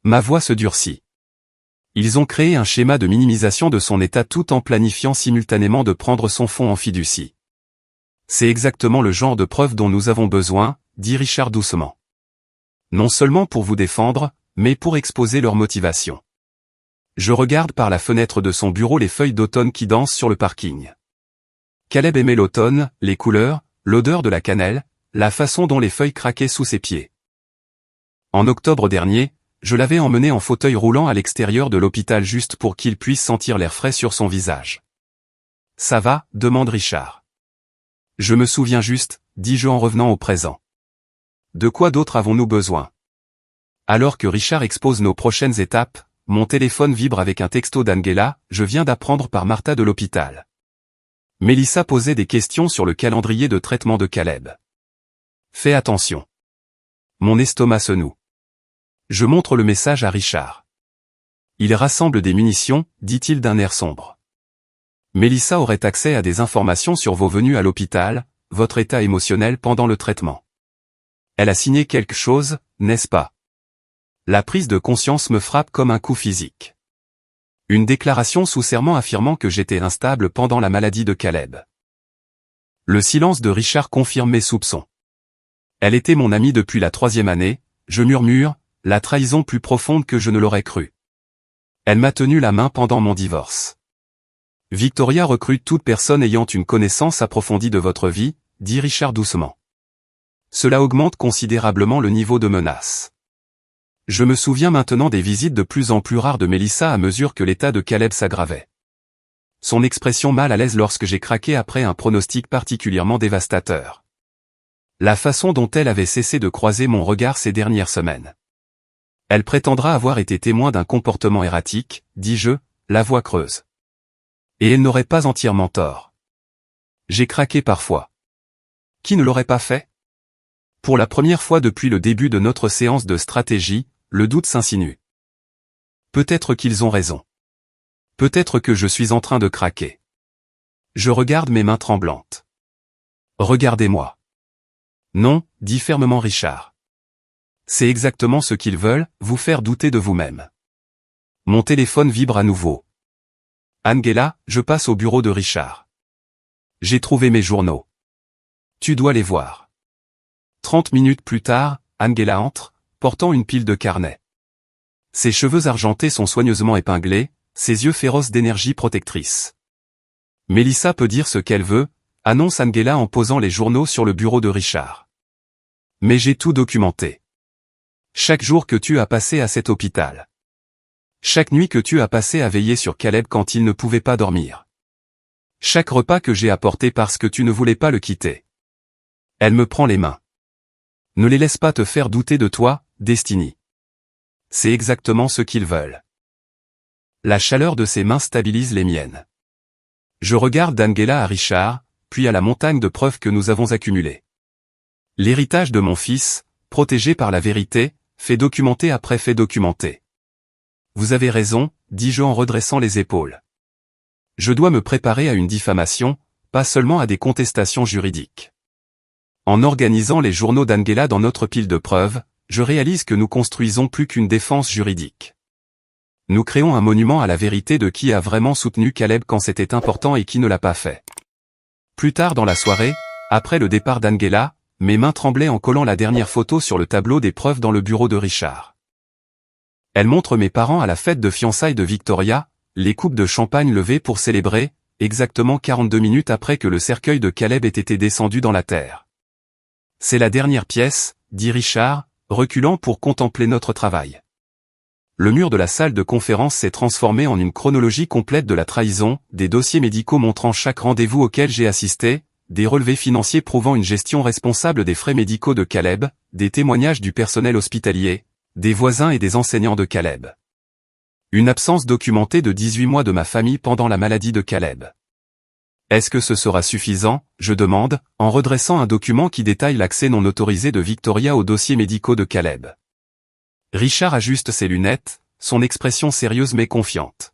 Ma voix se durcit. Ils ont créé un schéma de minimisation de son état tout en planifiant simultanément de prendre son fonds en fiducie. C'est exactement le genre de preuve dont nous avons besoin, dit Richard doucement. Non seulement pour vous défendre, mais pour exposer leur motivation. Je regarde par la fenêtre de son bureau les feuilles d'automne qui dansent sur le parking. Caleb aimait l'automne, les couleurs, l'odeur de la cannelle, la façon dont les feuilles craquaient sous ses pieds. En octobre dernier, je l'avais emmené en fauteuil roulant à l'extérieur de l'hôpital juste pour qu'il puisse sentir l'air frais sur son visage. « Ça va ?» demande Richard. « Je me souviens juste », dis-je en revenant au présent. « De quoi d'autre avons-nous besoin ?» Alors que Richard expose nos prochaines étapes, mon téléphone vibre avec un texto d'Angela, je viens d'apprendre par Martha de l'hôpital. Mélissa posait des questions sur le calendrier de traitement de Caleb. Fais attention. Mon estomac se noue. Je montre le message à Richard. Il rassemble des munitions, dit-il d'un air sombre. Mélissa aurait accès à des informations sur vos venues à l'hôpital, votre état émotionnel pendant le traitement. Elle a signé quelque chose, n'est-ce pas? La prise de conscience me frappe comme un coup physique. Une déclaration sous serment affirmant que j'étais instable pendant la maladie de Caleb. Le silence de Richard confirme mes soupçons. Elle était mon amie depuis la 3e année, je murmure, la trahison plus profonde que je ne l'aurais cru. Elle m'a tenu la main pendant mon divorce. Victoria recrute toute personne ayant une connaissance approfondie de votre vie, dit Richard doucement. Cela augmente considérablement le niveau de menace. Je me souviens maintenant des visites de plus en plus rares de Mélissa à mesure que l'état de Caleb s'aggravait. Son expression mal à l'aise lorsque j'ai craqué après un pronostic particulièrement dévastateur. La façon dont elle avait cessé de croiser mon regard ces dernières semaines. Elle prétendra avoir été témoin d'un comportement erratique, dis-je, la voix creuse. Et elle n'aurait pas entièrement tort. J'ai craqué parfois. Qui ne l'aurait pas fait? Pour la première fois depuis le début de notre séance de stratégie, le doute s'insinue. Peut-être qu'ils ont raison. Peut-être que je suis en train de craquer. Je regarde mes mains tremblantes. Regardez-moi. Non, dit fermement Richard. C'est exactement ce qu'ils veulent, vous faire douter de vous-même. Mon téléphone vibre à nouveau. Angela, je passe au bureau de Richard. J'ai trouvé mes journaux. Tu dois les voir. 30 minutes plus tard, Angela entre, portant une pile de carnets. Ses cheveux argentés sont soigneusement épinglés, ses yeux féroces d'énergie protectrice. Mélissa peut dire ce qu'elle veut, annonce Angela en posant les journaux sur le bureau de Richard. Mais j'ai tout documenté. Chaque jour que tu as passé à cet hôpital. Chaque nuit que tu as passé à veiller sur Caleb quand il ne pouvait pas dormir. Chaque repas que j'ai apporté parce que tu ne voulais pas le quitter. Elle me prend les mains. Ne les laisse pas te faire douter de toi, Destiny. C'est exactement ce qu'ils veulent. La chaleur de ses mains stabilise les miennes. Je regarde d'Angela à Richard, puis à la montagne de preuves que nous avons accumulées. L'héritage de mon fils, protégé par la vérité, fait documenter après fait documenter. Vous avez raison, dis-je en redressant les épaules. Je dois me préparer à une diffamation, pas seulement à des contestations juridiques. En organisant les journaux d'Angela dans notre pile de preuves, je réalise que nous construisons plus qu'une défense juridique. Nous créons un monument à la vérité de qui a vraiment soutenu Caleb quand c'était important et qui ne l'a pas fait. Plus tard dans la soirée, après le départ d'Angela, mes mains tremblaient en collant la dernière photo sur le tableau des preuves dans le bureau de Richard. Elle montre mes parents à la fête de fiançailles de Victoria, les coupes de champagne levées pour célébrer, exactement 42 minutes après que le cercueil de Caleb ait été descendu dans la terre. C'est la dernière pièce, dit Richard, reculant pour contempler notre travail. Le mur de la salle de conférence s'est transformé en une chronologie complète de la trahison, des dossiers médicaux montrant chaque rendez-vous auquel j'ai assisté, des relevés financiers prouvant une gestion responsable des frais médicaux de Caleb, des témoignages du personnel hospitalier, des voisins et des enseignants de Caleb. Une absence documentée de 18 mois de ma famille pendant la maladie de Caleb. Est-ce que ce sera suffisant, je demande, en redressant un document qui détaille l'accès non autorisé de Victoria aux dossiers médicaux de Caleb. Richard ajuste ses lunettes, son expression sérieuse mais confiante.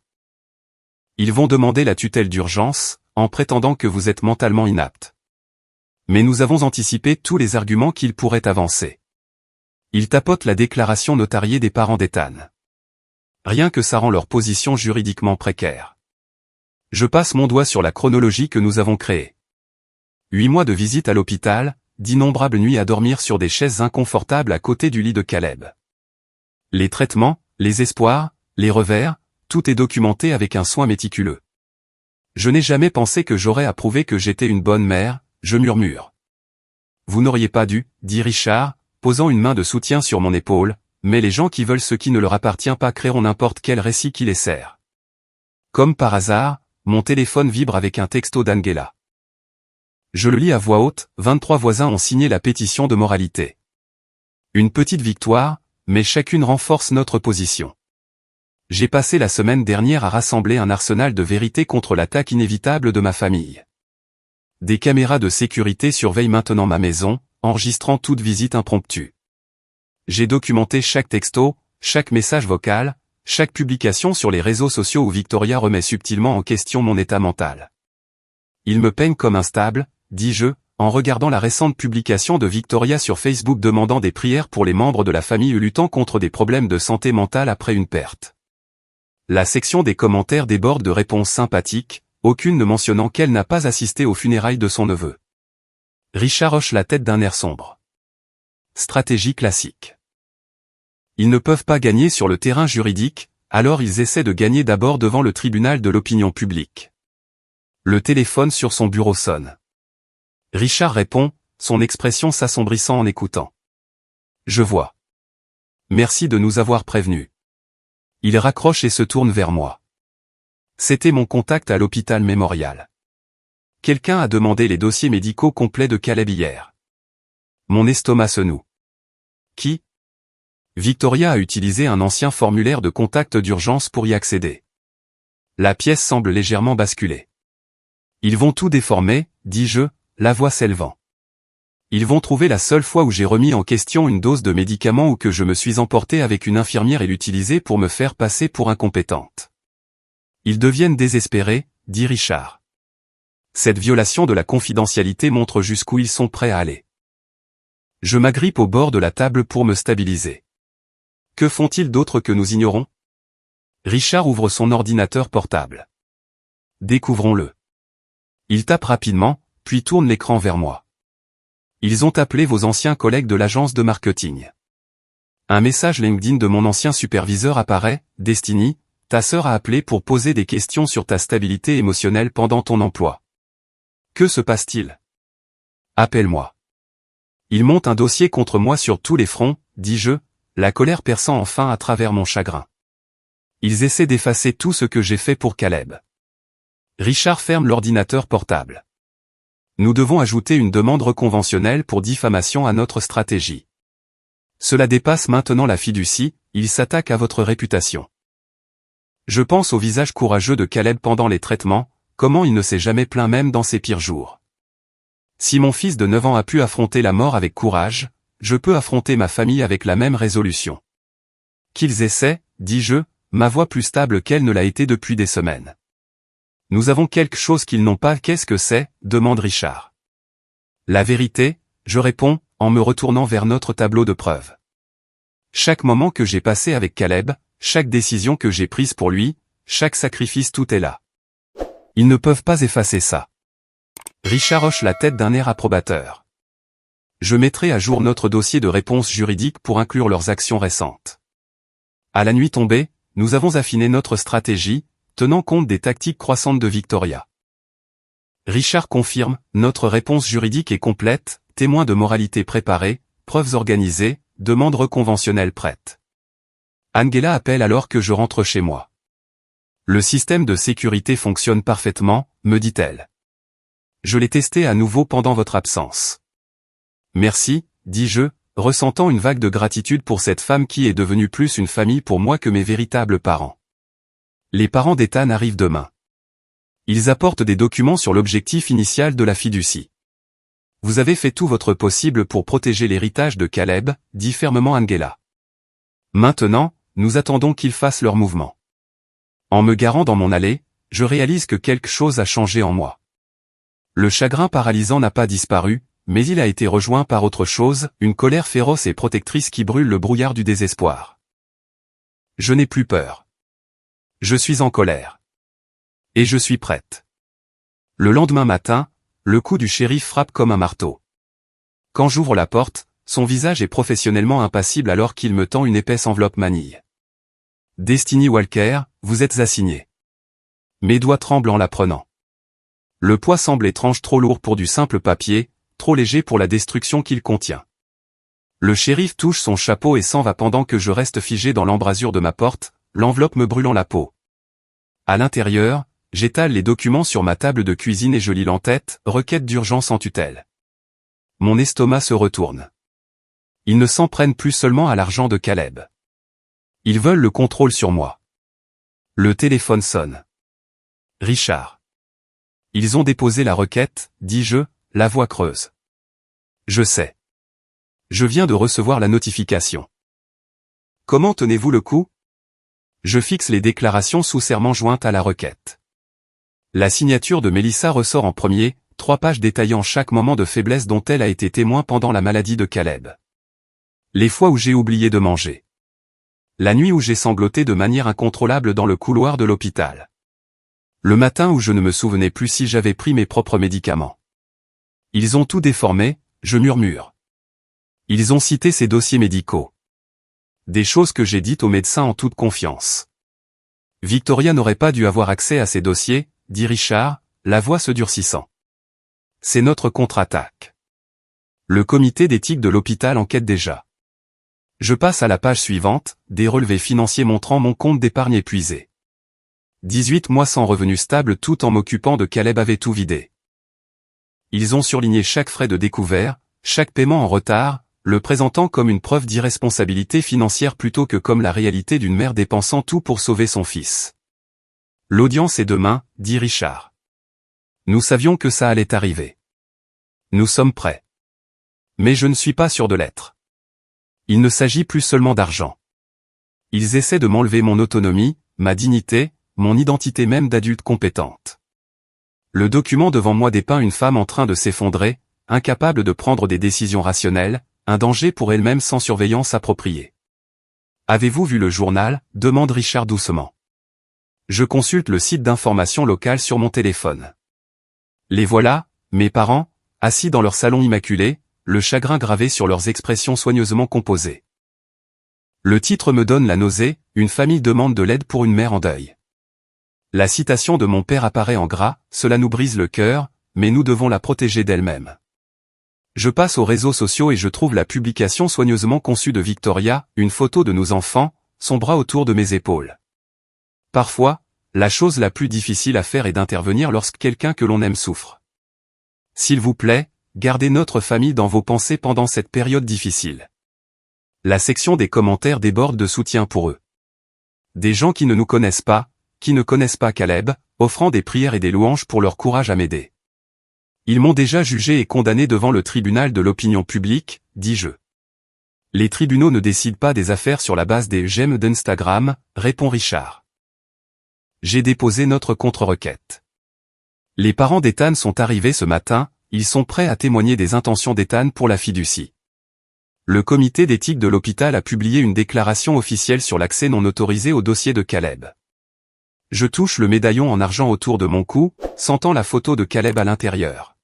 Ils vont demander la tutelle d'urgence, en prétendant que vous êtes mentalement inapte. Mais nous avons anticipé tous les arguments qu'ils pourraient avancer. Ils tapotent la déclaration notariée des parents d'Ethan. Rien que ça rend leur position juridiquement précaire. Je passe mon doigt sur la chronologie que nous avons créée. 8 mois de visite à l'hôpital, d'innombrables nuits à dormir sur des chaises inconfortables à côté du lit de Caleb. Les traitements, les espoirs, les revers, tout est documenté avec un soin méticuleux. Je n'ai jamais pensé que j'aurais à prouver que j'étais une bonne mère, je murmure. Vous n'auriez pas dû, dit Richard, posant une main de soutien sur mon épaule, mais les gens qui veulent ce qui ne leur appartient pas créeront n'importe quel récit qui les sert. Comme par hasard, mon téléphone vibre avec un texto d'Angela. Je le lis à voix haute, 23 voisins ont signé la pétition de moralité. Une petite victoire, mais chacune renforce notre position. J'ai passé la semaine dernière à rassembler un arsenal de vérité contre l'attaque inévitable de ma famille. Des caméras de sécurité surveillent maintenant ma maison, enregistrant toute visite impromptue. J'ai documenté chaque texto, chaque message vocal, chaque publication sur les réseaux sociaux où Victoria remet subtilement en question mon état mental. Il me peigne comme instable, dis-je, en regardant la récente publication de Victoria sur Facebook demandant des prières pour les membres de la famille luttant contre des problèmes de santé mentale après une perte. La section des commentaires déborde de réponses sympathiques, aucune ne mentionnant qu'elle n'a pas assisté aux funérailles de son neveu. Richard hoche la tête d'un air sombre. Stratégie classique. Ils ne peuvent pas gagner sur le terrain juridique, alors ils essaient de gagner d'abord devant le tribunal de l'opinion publique. Le téléphone sur son bureau sonne. Richard répond, son expression s'assombrissant en écoutant. Je vois. Merci de nous avoir prévenus. Il raccroche et se tourne vers moi. C'était mon contact à l'hôpital mémorial. Quelqu'un a demandé les dossiers médicaux complets de Caleb hier. Mon estomac se noue. Qui? Victoria a utilisé un ancien formulaire de contact d'urgence pour y accéder. La pièce semble légèrement basculer. Ils vont tout déformer, dis-je, la voix s'élevant. Ils vont trouver la seule fois où j'ai remis en question une dose de médicament ou que je me suis emporté avec une infirmière et l'utiliser pour me faire passer pour incompétente. Ils deviennent désespérés, dit Richard. Cette violation de la confidentialité montre jusqu'où ils sont prêts à aller. Je m'agrippe au bord de la table pour me stabiliser. Que font-ils d'autre que nous ignorons? Richard ouvre son ordinateur portable. Découvrons-le. Il tape rapidement, puis tourne l'écran vers moi. Ils ont appelé vos anciens collègues de l'agence de marketing. Un message LinkedIn de mon ancien superviseur apparaît, Destiny, ta sœur a appelé pour poser des questions sur ta stabilité émotionnelle pendant ton emploi. Que se passe-t-il? Appelle-moi. Il monte un dossier contre moi sur tous les fronts, dis-je, la colère perçant enfin à travers mon chagrin. Ils essaient d'effacer tout ce que j'ai fait pour Caleb. Richard ferme l'ordinateur portable. Nous devons ajouter une demande reconventionnelle pour diffamation à notre stratégie. Cela dépasse maintenant la fiducie, il s'attaque à votre réputation. Je pense au visage courageux de Caleb pendant les traitements, comment il ne s'est jamais plaint même dans ses pires jours. Si mon fils de 9 ans a pu affronter la mort avec courage, je peux affronter ma famille avec la même résolution. Qu'ils essaient, dis-je, ma voix plus stable qu'elle ne l'a été depuis des semaines. Nous avons quelque chose qu'ils n'ont pas, qu'est-ce que c'est, demande Richard. La vérité, je réponds, en me retournant vers notre tableau de preuves. Chaque moment que j'ai passé avec Caleb, chaque décision que j'ai prise pour lui, chaque sacrifice, tout est là. Ils ne peuvent pas effacer ça. Richard hoche la tête d'un air approbateur. Je mettrai à jour notre dossier de réponse juridique pour inclure leurs actions récentes. À la nuit tombée, nous avons affiné notre stratégie, tenant compte des tactiques croissantes de Victoria. Richard confirme, notre réponse juridique est complète, témoins de moralité préparés, preuves organisées, demande reconventionnelle prête. Angela appelle alors que je rentre chez moi. Le système de sécurité fonctionne parfaitement, me dit-elle. Je l'ai testé à nouveau pendant votre absence. Merci, dis-je, ressentant une vague de gratitude pour cette femme qui est devenue plus une famille pour moi que mes véritables parents. Les parents d'Ethan arrivent demain. Ils apportent des documents sur l'objectif initial de la fiducie. Vous avez fait tout votre possible pour protéger l'héritage de Caleb, dit fermement Angela. Maintenant, nous attendons qu'ils fassent leur mouvement. En me garant dans mon allée, je réalise que quelque chose a changé en moi. Le chagrin paralysant n'a pas disparu, mais il a été rejoint par autre chose, une colère féroce et protectrice qui brûle le brouillard du désespoir. Je n'ai plus peur. Je suis en colère. Et je suis prête. Le lendemain matin, le coup du shérif frappe comme un marteau. Quand j'ouvre la porte, son visage est professionnellement impassible alors qu'il me tend une épaisse enveloppe manille. Destiny Walker, vous êtes assigné. Mes doigts tremblent en la prenant. Le poids semble étrange, trop lourd pour du simple papier, trop léger pour la destruction qu'il contient. Le shérif touche son chapeau et s'en va pendant que je reste figé dans l'embrasure de ma porte, l'enveloppe me brûlant la peau. À l'intérieur, j'étale les documents sur ma table de cuisine et je lis l'entête, requête d'urgence en tutelle. Mon estomac se retourne. Ils ne s'en prennent plus seulement à l'argent de Caleb. Ils veulent le contrôle sur moi. Le téléphone sonne. Richard. Ils ont déposé la requête, dis-je, la voix creuse. Je sais. Je viens de recevoir la notification. Comment tenez-vous le coup? Je fixe les déclarations sous serment jointes à la requête. La signature de Mélissa ressort en premier, 3 pages détaillant chaque moment de faiblesse dont elle a été témoin pendant la maladie de Caleb. Les fois où j'ai oublié de manger. La nuit où j'ai sangloté de manière incontrôlable dans le couloir de l'hôpital. Le matin où je ne me souvenais plus si j'avais pris mes propres médicaments. Ils ont tout déformé, je murmure. Ils ont cité ces dossiers médicaux. Des choses que j'ai dites aux médecins en toute confiance. Victoria n'aurait pas dû avoir accès à ces dossiers, dit Richard, la voix se durcissant. C'est notre contre-attaque. Le comité d'éthique de l'hôpital enquête déjà. Je passe à la page suivante, des relevés financiers montrant mon compte d'épargne épuisé. 18 mois sans revenu stable tout en m'occupant de Caleb avait tout vidé. Ils ont surligné chaque frais de découvert, chaque paiement en retard, le présentant comme une preuve d'irresponsabilité financière plutôt que comme la réalité d'une mère dépensant tout pour sauver son fils. L'audience est demain, dit Richard. Nous savions que ça allait arriver. Nous sommes prêts. Mais je ne suis pas sûr de l'être. Il ne s'agit plus seulement d'argent. Ils essaient de m'enlever mon autonomie, ma dignité, mon identité même d'adulte compétente. Le document devant moi dépeint une femme en train de s'effondrer, incapable de prendre des décisions rationnelles, un danger pour elle-même sans surveillance appropriée. Avez-vous vu le journal? Demande Richard doucement. Je consulte le site d'information locale sur mon téléphone. Les voilà, mes parents, assis dans leur salon immaculé, le chagrin gravé sur leurs expressions soigneusement composées. Le titre me donne la nausée, une famille demande de l'aide pour une mère en deuil. La citation de mon père apparaît en gras, cela nous brise le cœur, mais nous devons la protéger d'elle-même. Je passe aux réseaux sociaux et je trouve la publication soigneusement conçue de Victoria, une photo de nos enfants, son bras autour de mes épaules. Parfois, la chose la plus difficile à faire est d'intervenir lorsque quelqu'un que l'on aime souffre. S'il vous plaît, gardez notre famille dans vos pensées pendant cette période difficile. La section des commentaires déborde de soutien pour eux. Des gens qui ne nous connaissent pas, qui ne connaissent pas Caleb, offrant des prières et des louanges pour leur courage à m'aider. Ils m'ont déjà jugé et condamné devant le tribunal de l'opinion publique, dis-je. Les tribunaux ne décident pas des affaires sur la base des j'aime d'Instagram, répond Richard. J'ai déposé notre contre-requête. Les parents d'Ethan sont arrivés ce matin, ils sont prêts à témoigner des intentions d'Ethan pour la fiducie. Le comité d'éthique de l'hôpital a publié une déclaration officielle sur l'accès non autorisé au dossier de Caleb. Je touche le médaillon en argent autour de mon cou, sentant la photo de Caleb à l'intérieur.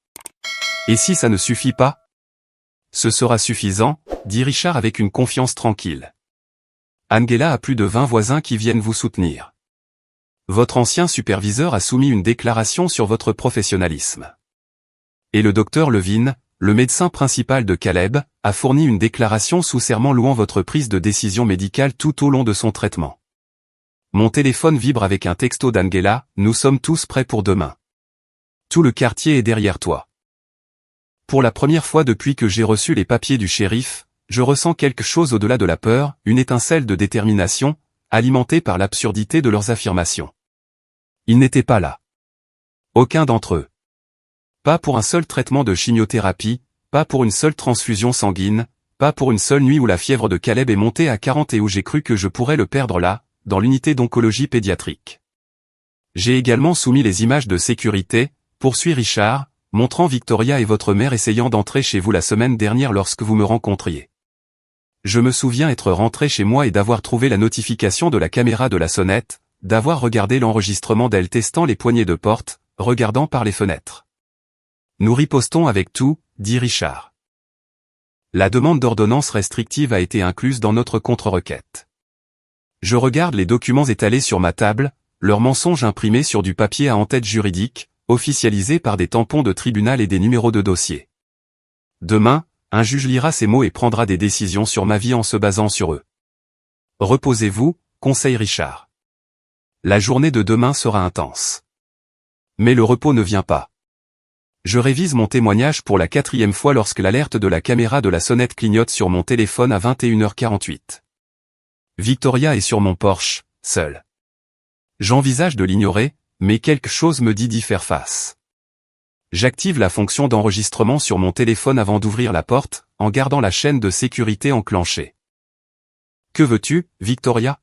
Et si ça ne suffit pas? Ce sera suffisant, dit Richard avec une confiance tranquille. Angela a plus de 20 voisins qui viennent vous soutenir. Votre ancien superviseur a soumis une déclaration sur votre professionnalisme. Et le docteur Levine, le médecin principal de Caleb, a fourni une déclaration sous serment louant votre prise de décision médicale tout au long de son traitement. Mon téléphone vibre avec un texto d'Angela, nous sommes tous prêts pour demain. Tout le quartier est derrière toi. Pour la première fois depuis que j'ai reçu les papiers du shérif, je ressens quelque chose au-delà de la peur, une étincelle de détermination, alimentée par l'absurdité de leurs affirmations. Ils n'étaient pas là. Aucun d'entre eux. Pas pour un seul traitement de chimiothérapie, pas pour une seule transfusion sanguine, pas pour une seule nuit où la fièvre de Caleb est montée à 40 et où j'ai cru que je pourrais le perdre là, dans l'unité d'oncologie pédiatrique. J'ai également soumis les images de sécurité, poursuit Richard, montrant Victoria et votre mère essayant d'entrer chez vous la semaine dernière lorsque vous me rencontriez. Je me souviens être rentré chez moi et d'avoir trouvé la notification de la caméra de la sonnette, d'avoir regardé l'enregistrement d'elle testant les poignées de porte, regardant par les fenêtres. Nous ripostons avec tout, dit Richard. La demande d'ordonnance restrictive a été incluse dans notre contre-requête. Je regarde les documents étalés sur ma table, leurs mensonges imprimés sur du papier à en-tête juridique, officialisés par des tampons de tribunal et des numéros de dossier. Demain, un juge lira ces mots et prendra des décisions sur ma vie en se basant sur eux. Reposez-vous, conseille Richard. La journée de demain sera intense. Mais le repos ne vient pas. Je révise mon témoignage pour la 4e fois lorsque l'alerte de la caméra de la sonnette clignote sur mon téléphone à 21h48. Victoria est sur mon porche, seule. J'envisage de l'ignorer, mais quelque chose me dit d'y faire face. J'active la fonction d'enregistrement sur mon téléphone avant d'ouvrir la porte, en gardant la chaîne de sécurité enclenchée. Que veux-tu, Victoria?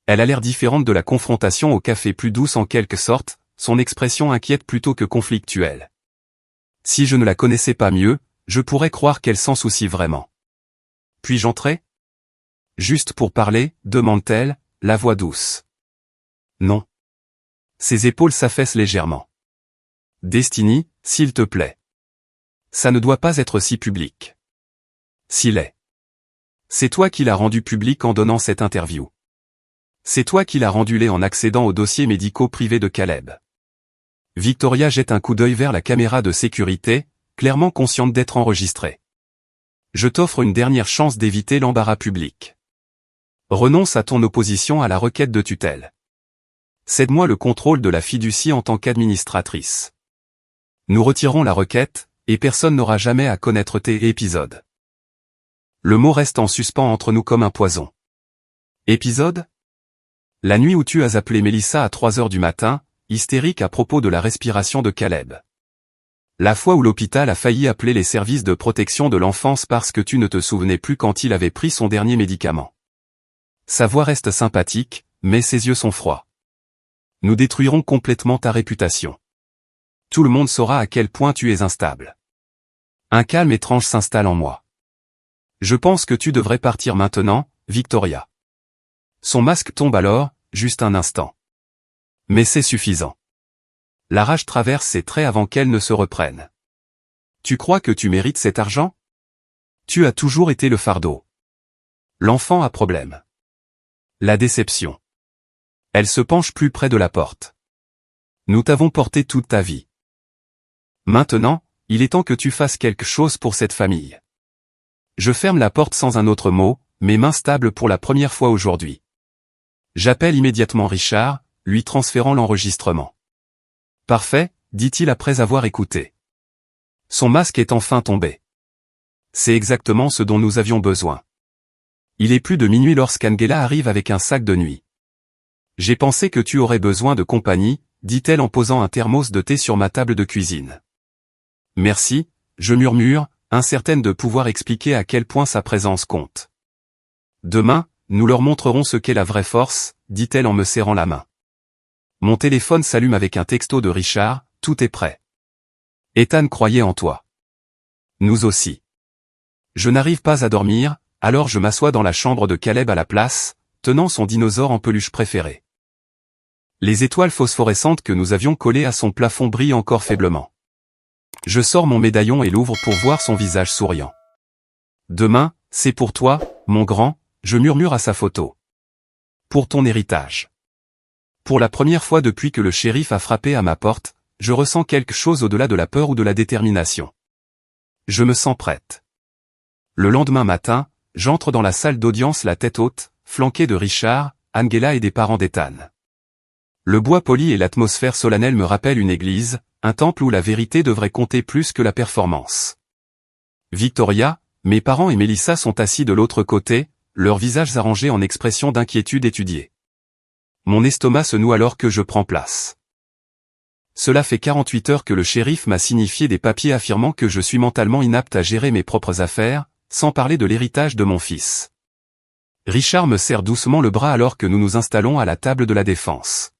Elle a l'air différente de la confrontation au café, plus douce en quelque sorte, son expression inquiète plutôt que conflictuelle. Si je ne la connaissais pas mieux, je pourrais croire qu'elle s'en soucie vraiment. Puis-je entrer? Juste pour parler, demande-t-elle, la voix douce. Non. Ses épaules s'affaissent légèrement. Destiny, s'il te plaît. Ça ne doit pas être si public. S'il est. C'est toi qui l'as rendu public en donnant cette interview. C'est toi qui l'as rendu laid en accédant aux dossiers médicaux privés de Caleb. Victoria jette un coup d'œil vers la caméra de sécurité, clairement consciente d'être enregistrée. Je t'offre une dernière chance d'éviter l'embarras public. Renonce à ton opposition à la requête de tutelle. Cède-moi le contrôle de la fiducie en tant qu'administratrice. Nous retirerons la requête, et personne n'aura jamais à connaître tes épisodes. Le mot reste en suspens entre nous comme un poison. Épisode? La nuit où tu as appelé Mélissa à 3h du matin, hystérique à propos de la respiration de Caleb. La fois où l'hôpital a failli appeler les services de protection de l'enfance parce que tu ne te souvenais plus quand il avait pris son dernier médicament. Sa voix reste sympathique, mais ses yeux sont froids. Nous détruirons complètement ta réputation. Tout le monde saura à quel point tu es instable. Un calme étrange s'installe en moi. Je pense que tu devrais partir maintenant, Victoria. Son masque tombe alors, juste un instant. Mais c'est suffisant. La rage traverse ses traits avant qu'elle ne se reprenne. Tu crois que tu mérites cet argent? Tu as toujours été le fardeau. L'enfant a problème. La déception. Elle se penche plus près de la porte. Nous t'avons porté toute ta vie. Maintenant, il est temps que tu fasses quelque chose pour cette famille. Je ferme la porte sans un autre mot, mes mains stables pour la première fois aujourd'hui. J'appelle immédiatement Richard, lui transférant l'enregistrement. Parfait, dit-il après avoir écouté. Son masque est enfin tombé. C'est exactement ce dont nous avions besoin. Il est plus de minuit lorsqu'Angela arrive avec un sac de nuit. J'ai pensé que tu aurais besoin de compagnie, dit-elle en posant un thermos de thé sur ma table de cuisine. Merci, je murmure, incertaine de pouvoir expliquer à quel point sa présence compte. Demain, nous leur montrerons ce qu'est la vraie force, dit-elle en me serrant la main. Mon téléphone s'allume avec un texto de Richard, tout est prêt. Ethan croyait en toi. Nous aussi. Je n'arrive pas à dormir, alors je m'assois dans la chambre de Caleb à la place, tenant son dinosaure en peluche préféré. Les étoiles phosphorescentes que nous avions collées à son plafond brillent encore faiblement. Je sors mon médaillon et l'ouvre pour voir son visage souriant. Demain, c'est pour toi, mon grand, je murmure à sa photo. Pour ton héritage. Pour la première fois depuis que le shérif a frappé à ma porte, je ressens quelque chose au-delà de la peur ou de la détermination. Je me sens prête. Le lendemain matin, j'entre dans la salle d'audience la tête haute, flanquée de Richard, Angela et des parents d'Ethan. Le bois poli et l'atmosphère solennelle me rappellent une église, un temple où la vérité devrait compter plus que la performance. Victoria, mes parents et Melissa sont assis de l'autre côté, leurs visages arrangés en expression d'inquiétude étudiée. Mon estomac se noue alors que je prends place. Cela fait 48 heures que le shérif m'a signifié des papiers affirmant que je suis mentalement inapte à gérer mes propres affaires, sans parler de l'héritage de mon fils. Richard me serre doucement le bras alors que nous nous installons à la table de la défense.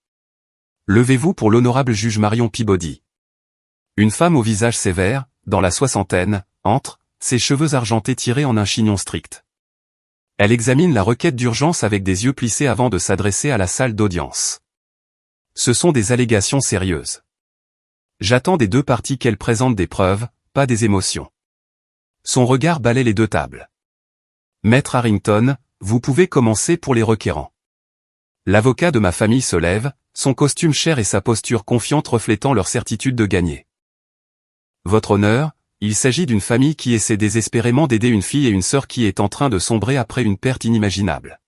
Levez-vous pour l'honorable juge Marion Peabody. Une femme au visage sévère, dans la soixantaine, entre, ses cheveux argentés tirés en un chignon strict. Elle examine la requête d'urgence avec des yeux plissés avant de s'adresser à la salle d'audience. Ce sont des allégations sérieuses. J'attends des deux parties qu'elle présente des preuves, pas des émotions. Son regard balaie les deux tables. Maître Harrington, vous pouvez commencer pour les requérants. L'avocat de ma famille se lève, son costume cher et sa posture confiante reflétant leur certitude de gagner. Votre honneur, il s'agit d'une famille qui essaie désespérément d'aider une fille et une sœur qui est en train de sombrer après une perte inimaginable.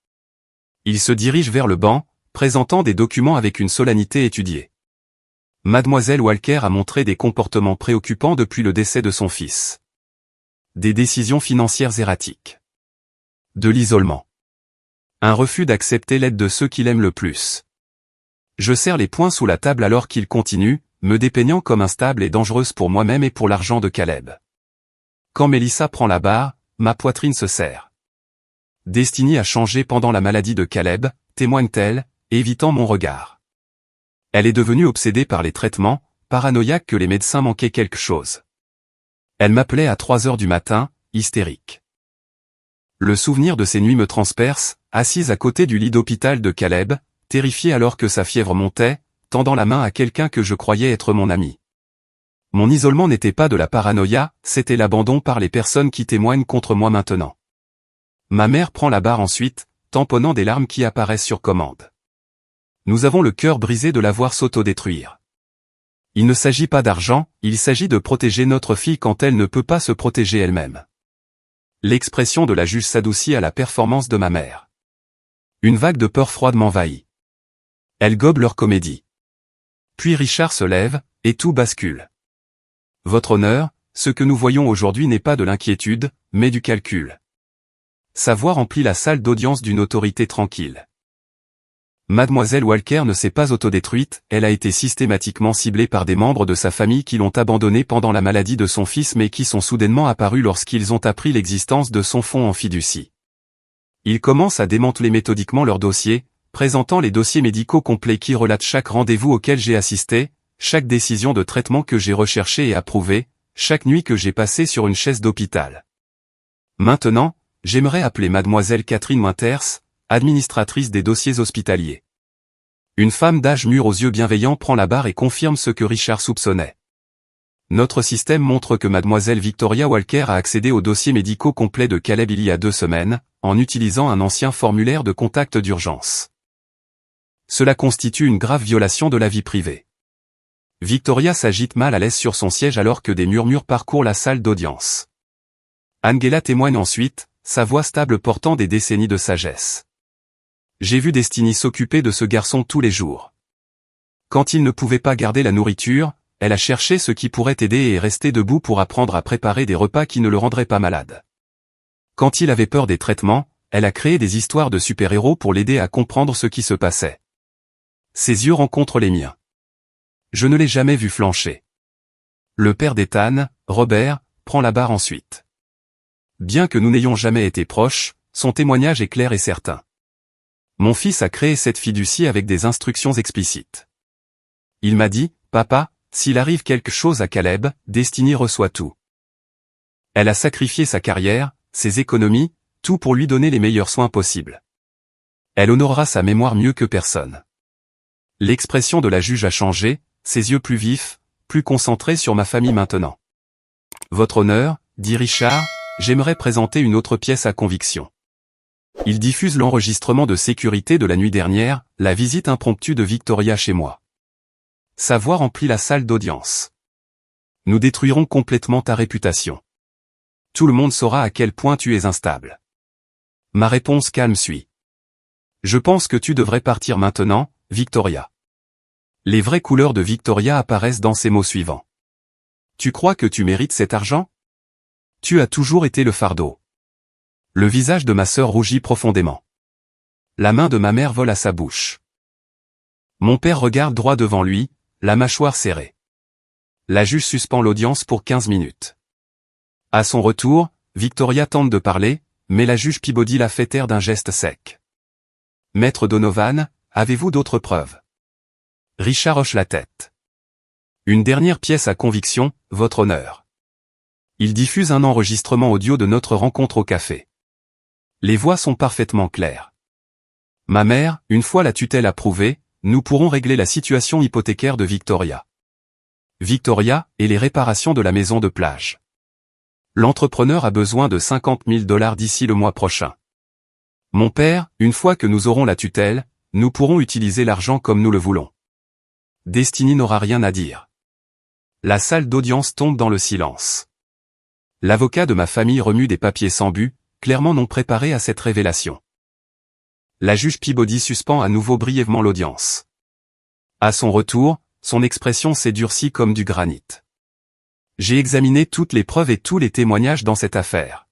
Il se dirige vers le banc, présentant des documents avec une solennité étudiée. Mademoiselle Walker a montré des comportements préoccupants depuis le décès de son fils. Des décisions financières erratiques. De l'isolement. Un refus d'accepter l'aide de ceux qu'il aime le plus. Je serre les poings sous la table alors qu'il continue, me dépeignant comme instable et dangereuse pour moi-même et pour l'argent de Caleb. Quand Melissa prend la barre, ma poitrine se serre. Destinée à changer pendant la maladie de Caleb, témoigne-t-elle, évitant mon regard. Elle est devenue obsédée par les traitements, paranoïaque que les médecins manquaient quelque chose. Elle m'appelait à 3 heures du matin, hystérique. Le souvenir de ces nuits me transperce, assise à côté du lit d'hôpital de Caleb, terrifiée alors que sa fièvre montait, tendant la main à quelqu'un que je croyais être mon ami. Mon isolement n'était pas de la paranoïa, c'était l'abandon par les personnes qui témoignent contre moi maintenant. Ma mère prend la barre ensuite, tamponnant des larmes qui apparaissent sur commande. Nous avons le cœur brisé de la voir s'autodétruire. Il ne s'agit pas d'argent, il s'agit de protéger notre fille quand elle ne peut pas se protéger elle-même. L'expression de la juge s'adoucit à la performance de ma mère. Une vague de peur froide m'envahit. Elle gobe leur comédie. Puis Richard se lève, et tout bascule. Votre honneur, ce que nous voyons aujourd'hui n'est pas de l'inquiétude, mais du calcul. Sa voix remplit la salle d'audience d'une autorité tranquille. Mademoiselle Walker ne s'est pas autodétruite, elle a été systématiquement ciblée par des membres de sa famille qui l'ont abandonnée pendant la maladie de son fils mais qui sont soudainement apparus lorsqu'ils ont appris l'existence de son fonds en fiducie. Ils commencent à démanteler méthodiquement leurs dossiers, présentant les dossiers médicaux complets qui relatent chaque rendez-vous auquel j'ai assisté, chaque décision de traitement que j'ai recherchée et approuvée, chaque nuit que j'ai passée sur une chaise d'hôpital. Maintenant, j'aimerais appeler mademoiselle Catherine Winters, administratrice des dossiers hospitaliers. Une femme d'âge mûr aux yeux bienveillants prend la barre et confirme ce que Richard soupçonnait. Notre système montre que mademoiselle Victoria Walker a accédé aux dossiers médicaux complets de Caleb il y a 2 semaines, en utilisant un ancien formulaire de contact d'urgence. Cela constitue une grave violation de la vie privée. Victoria s'agite mal à l'aise sur son siège alors que des murmures parcourent la salle d'audience. Angela témoigne ensuite, sa voix stable portant des décennies de sagesse. J'ai vu Destiny s'occuper de ce garçon tous les jours. Quand il ne pouvait pas garder la nourriture, elle a cherché ce qui pourrait aider et est restée debout pour apprendre à préparer des repas qui ne le rendraient pas malade. Quand il avait peur des traitements, elle a créé des histoires de super-héros pour l'aider à comprendre ce qui se passait. Ses yeux rencontrent les miens. Je ne l'ai jamais vu flancher. Le père d'Ethan, Robert, prend la barre ensuite. Bien que nous n'ayons jamais été proches, son témoignage est clair et certain. Mon fils a créé cette fiducie avec des instructions explicites. Il m'a dit, « Papa, s'il arrive quelque chose à Caleb, Destiny reçoit tout. » Elle a sacrifié sa carrière, ses économies, tout pour lui donner les meilleurs soins possibles. Elle honorera sa mémoire mieux que personne. L'expression de la juge a changé, ses yeux plus vifs, plus concentrés sur ma famille maintenant. Votre honneur, dit Richard, j'aimerais présenter une autre pièce à conviction. Il diffuse l'enregistrement de sécurité de la nuit dernière, la visite impromptue de Victoria chez moi. Sa voix remplit la salle d'audience. Nous détruirons complètement ta réputation. Tout le monde saura à quel point tu es instable. Ma réponse calme suit. Je pense que tu devrais partir maintenant, Victoria. Les vraies couleurs de Victoria apparaissent dans ces mots suivants. Tu crois que tu mérites cet argent? Tu as toujours été le fardeau. Le visage de ma sœur rougit profondément. La main de ma mère vole à sa bouche. Mon père regarde droit devant lui, la mâchoire serrée. La juge suspend l'audience pour 15 minutes. À son retour, Victoria tente de parler, mais la juge Peabody la fait taire d'un geste sec. Maître Donovan, avez-vous d'autres preuves? Richard hoche la tête. Une dernière pièce à conviction, votre honneur. Il diffuse un enregistrement audio de notre rencontre au café. Les voix sont parfaitement claires. Ma mère, une fois la tutelle approuvée, nous pourrons régler la situation hypothécaire de Victoria. Victoria et les réparations de la maison de plage. L'entrepreneur a besoin de 50 000 $ d'ici le mois prochain. Mon père, une fois que nous aurons la tutelle, nous pourrons utiliser l'argent comme nous le voulons. Destiny n'aura rien à dire. La salle d'audience tombe dans le silence. L'avocat de ma famille remue des papiers sans but, clairement non préparé à cette révélation. La juge Peabody suspend à nouveau brièvement l'audience. À son retour, son expression s'est durcie comme du granit. J'ai examiné toutes les preuves et tous les témoignages dans cette affaire.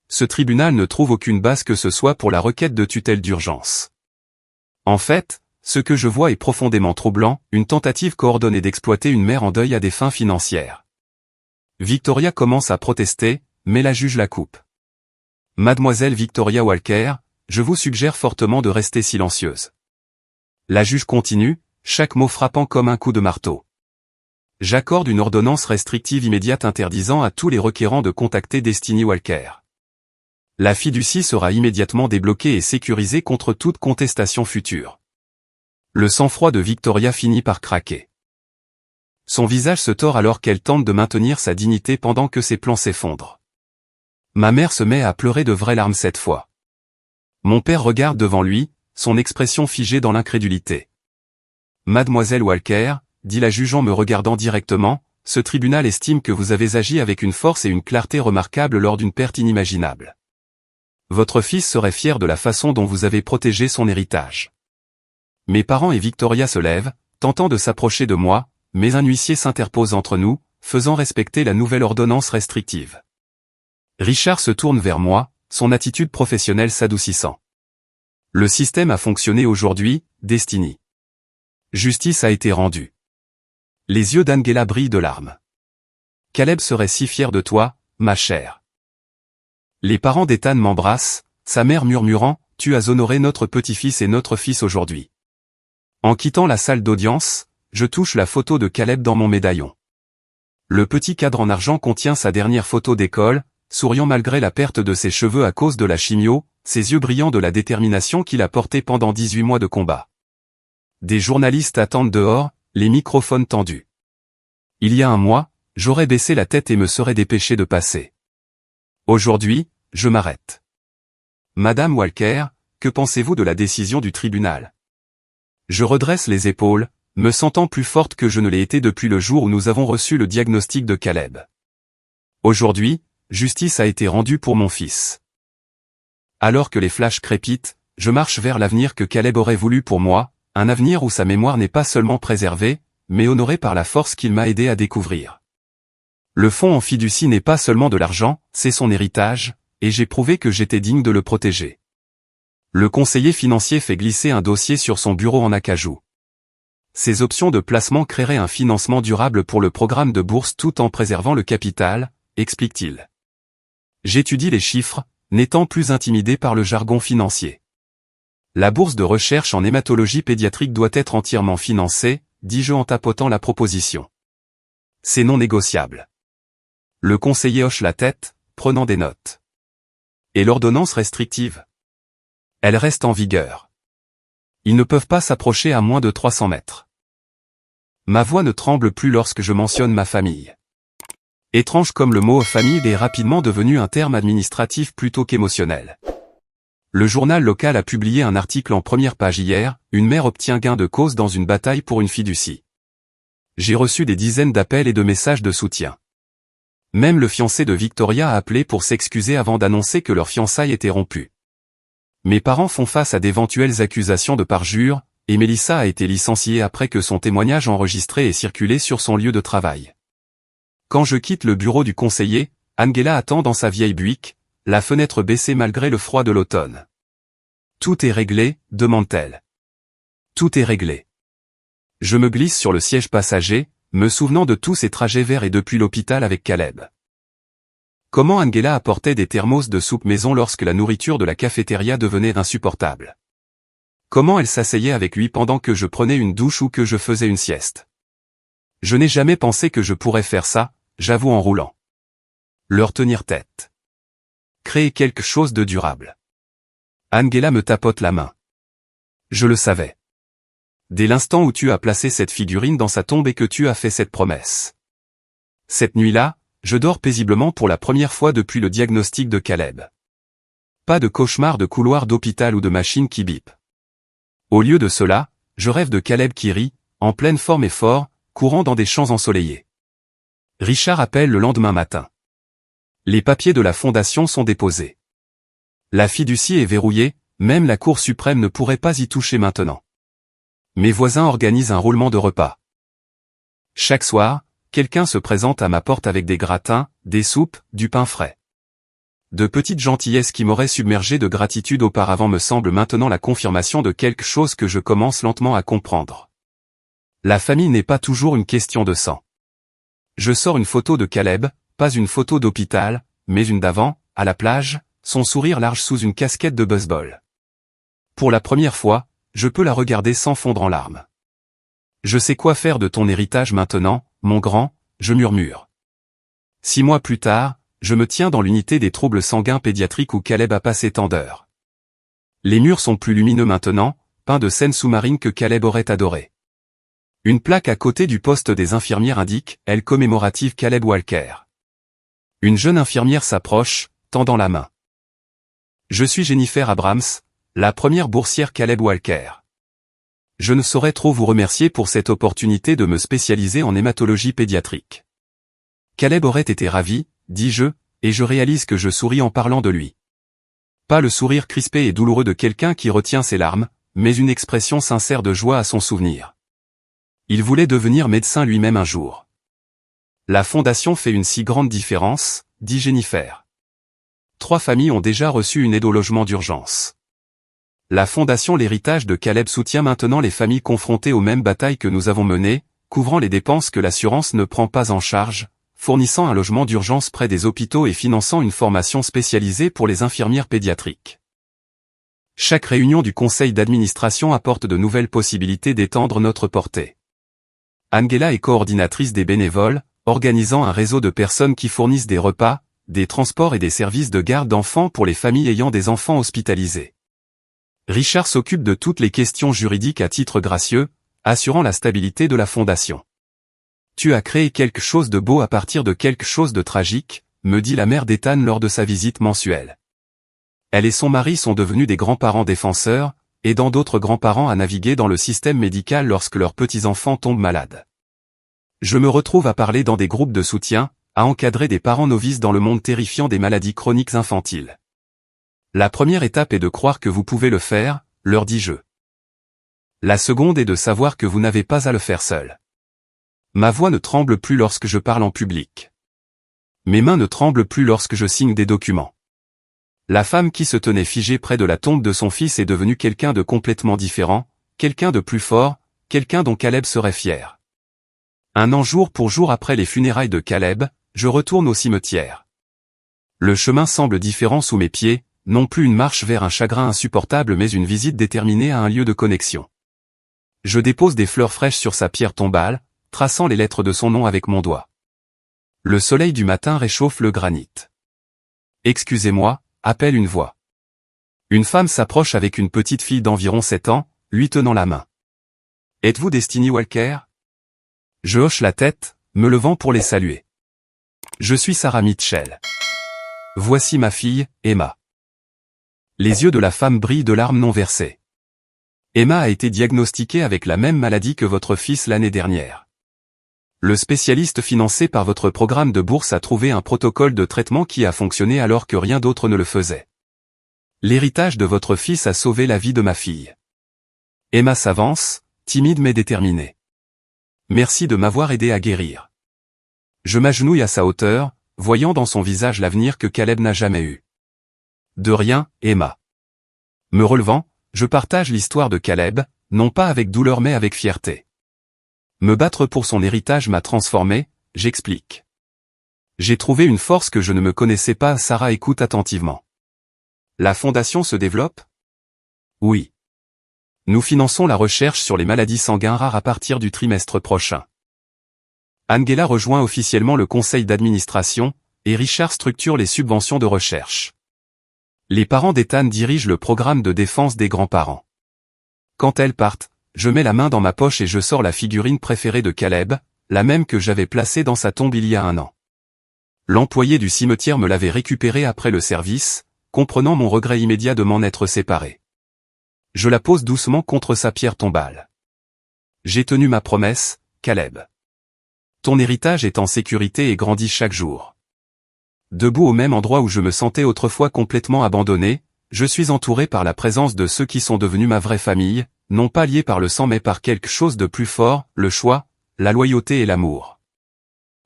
Ce tribunal ne trouve aucune base que ce soit pour la requête de tutelle d'urgence. En fait, ce que je vois est profondément troublant, une tentative coordonnée d'exploiter une mère en deuil à des fins financières. Victoria commence à protester, mais la juge la coupe. Mademoiselle Victoria Walker, je vous suggère fortement de rester silencieuse. La juge continue, chaque mot frappant comme un coup de marteau. J'accorde une ordonnance restrictive immédiate interdisant à tous les requérants de contacter Destiny Walker. La fiducie sera immédiatement débloquée et sécurisée contre toute contestation future. Le sang-froid de Victoria finit par craquer. Son visage se tord alors qu'elle tente de maintenir sa dignité pendant que ses plans s'effondrent. Ma mère se met à pleurer de vraies larmes cette fois. Mon père regarde devant lui, son expression figée dans l'incrédulité. Mademoiselle Walker, dit la juge en me regardant directement, ce tribunal estime que vous avez agi avec une force et une clarté remarquables lors d'une perte inimaginable. Votre fils serait fier de la façon dont vous avez protégé son héritage. Mes parents et Victoria se lèvent, tentant de s'approcher de moi, mais un huissier s'interpose entre nous, faisant respecter la nouvelle ordonnance restrictive. Richard se tourne vers moi, son attitude professionnelle s'adoucissant. Le système a fonctionné aujourd'hui, Destiny. Justice a été rendue. Les yeux d'Angela brillent de larmes. Caleb serait si fier de toi, ma chère. Les parents d'Ethan m'embrassent, sa mère murmurant, tu as honoré notre petit-fils et notre fils aujourd'hui. En quittant la salle d'audience, je touche la photo de Caleb dans mon médaillon. Le petit cadre en argent contient sa dernière photo d'école, souriant malgré la perte de ses cheveux à cause de la chimio, ses yeux brillants de la détermination qu'il a portée pendant 18 mois de combat. Des journalistes attendent dehors, les microphones tendus. Il y a un mois, j'aurais baissé la tête et me serais dépêché de passer. Aujourd'hui, je m'arrête. Madame Walker, que pensez-vous de la décision du tribunal? Je redresse les épaules, me sentant plus forte que je ne l'ai été depuis le jour où nous avons reçu le diagnostic de Caleb. Aujourd'hui, justice a été rendue pour mon fils. Alors que les flashs crépitent, je marche vers l'avenir que Caleb aurait voulu pour moi, un avenir où sa mémoire n'est pas seulement préservée, mais honorée par la force qu'il m'a aidé à découvrir. Le fonds en fiducie n'est pas seulement de l'argent, c'est son héritage, et j'ai prouvé que j'étais digne de le protéger. Le conseiller financier fait glisser un dossier sur son bureau en acajou. Ces options de placement créeraient un financement durable pour le programme de bourse tout en préservant le capital, explique-t-il. J'étudie les chiffres, n'étant plus intimidé par le jargon financier. La bourse de recherche en hématologie pédiatrique doit être entièrement financée, dis-je en tapotant la proposition. C'est non négociable. Le conseiller hoche la tête, prenant des notes. Et l'ordonnance restrictive? Elle reste en vigueur. Ils ne peuvent pas s'approcher à moins de 300 mètres. Ma voix ne tremble plus lorsque je mentionne ma famille. Étrange comme le mot « famille » est rapidement devenu un terme administratif plutôt qu'émotionnel. Le journal local a publié un article en première page hier, une mère obtient gain de cause dans une bataille pour une fiducie. J'ai reçu des dizaines d'appels et de messages de soutien. Même le fiancé de Victoria a appelé pour s'excuser avant d'annoncer que leur fiançailles était rompue. Mes parents font face à d'éventuelles accusations de parjure, et Mélissa a été licenciée après que son témoignage enregistré ait circulé sur son lieu de travail. Quand je quitte le bureau du conseiller, Angela attend dans sa vieille Buick, la fenêtre baissée malgré le froid de l'automne. « Tout est réglé ?» demande-t-elle. « Tout est réglé. » Je me glisse sur le siège passager, me souvenant de tous ces trajets vers et depuis l'hôpital avec Caleb. Comment Angela apportait des thermos de soupe maison lorsque la nourriture de la cafétéria devenait insupportable? Comment elle s'asseyait avec lui pendant que je prenais une douche ou que je faisais une sieste? Je n'ai jamais pensé que je pourrais faire ça, j'avoue en roulant. Leur tenir tête. Créer quelque chose de durable. Angela me tapote la main. Je le savais. Dès l'instant où tu as placé cette figurine dans sa tombe et que tu as fait cette promesse. Cette nuit-là, je dors paisiblement pour la première fois depuis le diagnostic de Caleb. Pas de cauchemar de couloir d'hôpital ou de machine qui bip. Au lieu de cela, je rêve de Caleb qui rit, en pleine forme et fort, courant dans des champs ensoleillés. Richard appelle le lendemain matin. Les papiers de la fondation sont déposés. La fiducie est verrouillée, même la Cour suprême ne pourrait pas y toucher maintenant. Mes voisins organisent un roulement de repas. Chaque soir, quelqu'un se présente à ma porte avec des gratins, des soupes, du pain frais. De petites gentillesses qui m'auraient submergé de gratitude auparavant me semblent maintenant la confirmation de quelque chose que je commence lentement à comprendre. La famille n'est pas toujours une question de sang. Je sors une photo de Caleb, pas une photo d'hôpital, mais une d'avant, à la plage, son sourire large sous une casquette de baseball. Pour la première fois, je peux la regarder sans fondre en larmes. Je sais quoi faire de ton héritage maintenant, mon grand, je murmure. 6 mois plus tard, je me tiens dans l'unité des troubles sanguins pédiatriques où Caleb a passé tant d'heures. Les murs sont plus lumineux maintenant, peints de scènes sous-marines que Caleb aurait adoré. Une plaque à côté du poste des infirmières indique « Elle commémorative Caleb Walker ». Une jeune infirmière s'approche, tendant la main. Je suis Jennifer Abrams, la première boursière Caleb Walker. Je ne saurais trop vous remercier pour cette opportunité de me spécialiser en hématologie pédiatrique. Caleb aurait été ravi, dis-je, et je réalise que je souris en parlant de lui. Pas le sourire crispé et douloureux de quelqu'un qui retient ses larmes, mais une expression sincère de joie à son souvenir. Il voulait devenir médecin lui-même un jour. La fondation fait une si grande différence, dit Jennifer. 3 familles ont déjà reçu une aide au logement d'urgence. La fondation L'Héritage de Caleb soutient maintenant les familles confrontées aux mêmes batailles que nous avons menées, couvrant les dépenses que l'assurance ne prend pas en charge, fournissant un logement d'urgence près des hôpitaux et finançant une formation spécialisée pour les infirmières pédiatriques. Chaque réunion du conseil d'administration apporte de nouvelles possibilités d'étendre notre portée. Angela est coordinatrice des bénévoles, organisant un réseau de personnes qui fournissent des repas, des transports et des services de garde d'enfants pour les familles ayant des enfants hospitalisés. Richard s'occupe de toutes les questions juridiques à titre gracieux, assurant la stabilité de la fondation. Tu as créé quelque chose de beau à partir de quelque chose de tragique, me dit la mère d'Ethan lors de sa visite mensuelle. Elle et son mari sont devenus des grands-parents défenseurs, aidant d'autres grands-parents à naviguer dans le système médical lorsque leurs petits-enfants tombent malades. Je me retrouve à parler dans des groupes de soutien, à encadrer des parents novices dans le monde terrifiant des maladies chroniques infantiles. La première étape est de croire que vous pouvez le faire, leur dis-je. La seconde est de savoir que vous n'avez pas à le faire seul. Ma voix ne tremble plus lorsque je parle en public. Mes mains ne tremblent plus lorsque je signe des documents. La femme qui se tenait figée près de la tombe de son fils est devenue quelqu'un de complètement différent, quelqu'un de plus fort, quelqu'un dont Caleb serait fier. Un an jour pour jour après les funérailles de Caleb, je retourne au cimetière. Le chemin semble différent sous mes pieds, non plus une marche vers un chagrin insupportable mais une visite déterminée à un lieu de connexion. Je dépose des fleurs fraîches sur sa pierre tombale, traçant les lettres de son nom avec mon doigt. Le soleil du matin réchauffe le granit. Excusez-moi, appelle une voix. Une femme s'approche avec une petite fille d'environ 7 ans, lui tenant la main. Êtes-vous Destiny Walker? Je hoche la tête, me levant pour les saluer. Je suis Sarah Mitchell. Voici ma fille, Emma. Les yeux de la femme brillent de larmes non versées. Emma a été diagnostiquée avec la même maladie que votre fils l'année dernière. Le spécialiste financé par votre programme de bourse a trouvé un protocole de traitement qui a fonctionné alors que rien d'autre ne le faisait. L'héritage de votre fils a sauvé la vie de ma fille. Emma s'avance, timide mais déterminée. Merci de m'avoir aidé à guérir. Je m'agenouille à sa hauteur, voyant dans son visage l'avenir que Caleb n'a jamais eu. De rien, Emma. Me relevant, je partage l'histoire de Caleb, non pas avec douleur mais avec fierté. Me battre pour son héritage m'a transformé, j'explique. J'ai trouvé une force que je ne me connaissais pas. Sarah écoute attentivement. La fondation se développe? Oui. Nous finançons la recherche sur les maladies sanguines rares à partir du trimestre prochain. Angela rejoint officiellement le conseil d'administration, et Richard structure les subventions de recherche. Les parents d'Ethan dirigent le programme de défense des grands-parents. Quand elles partent, je mets la main dans ma poche et je sors la figurine préférée de Caleb, la même que j'avais placée dans sa tombe il y a 1 an. L'employé du cimetière me l'avait récupérée après le service, comprenant mon regret immédiat de m'en être séparé. Je la pose doucement contre sa pierre tombale. J'ai tenu ma promesse, Caleb. Ton héritage est en sécurité et grandit chaque jour. Debout au même endroit où je me sentais autrefois complètement abandonné, je suis entouré par la présence de ceux qui sont devenus ma vraie famille, non pas liés par le sang mais par quelque chose de plus fort, le choix, la loyauté et l'amour.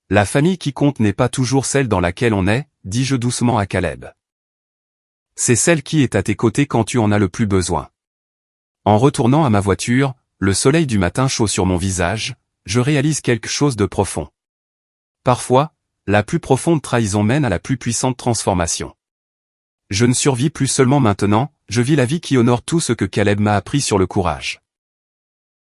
La famille qui compte n'est pas toujours celle dans laquelle on est, dis-je doucement à Caleb. C'est celle qui est à tes côtés quand tu en as le plus besoin. En retournant à ma voiture, le soleil du matin chaud sur mon visage, je réalise quelque chose de profond. Parfois, la plus profonde trahison mène à la plus puissante transformation. Je ne survis plus seulement maintenant, je vis la vie qui honore tout ce que Caleb m'a appris sur le courage.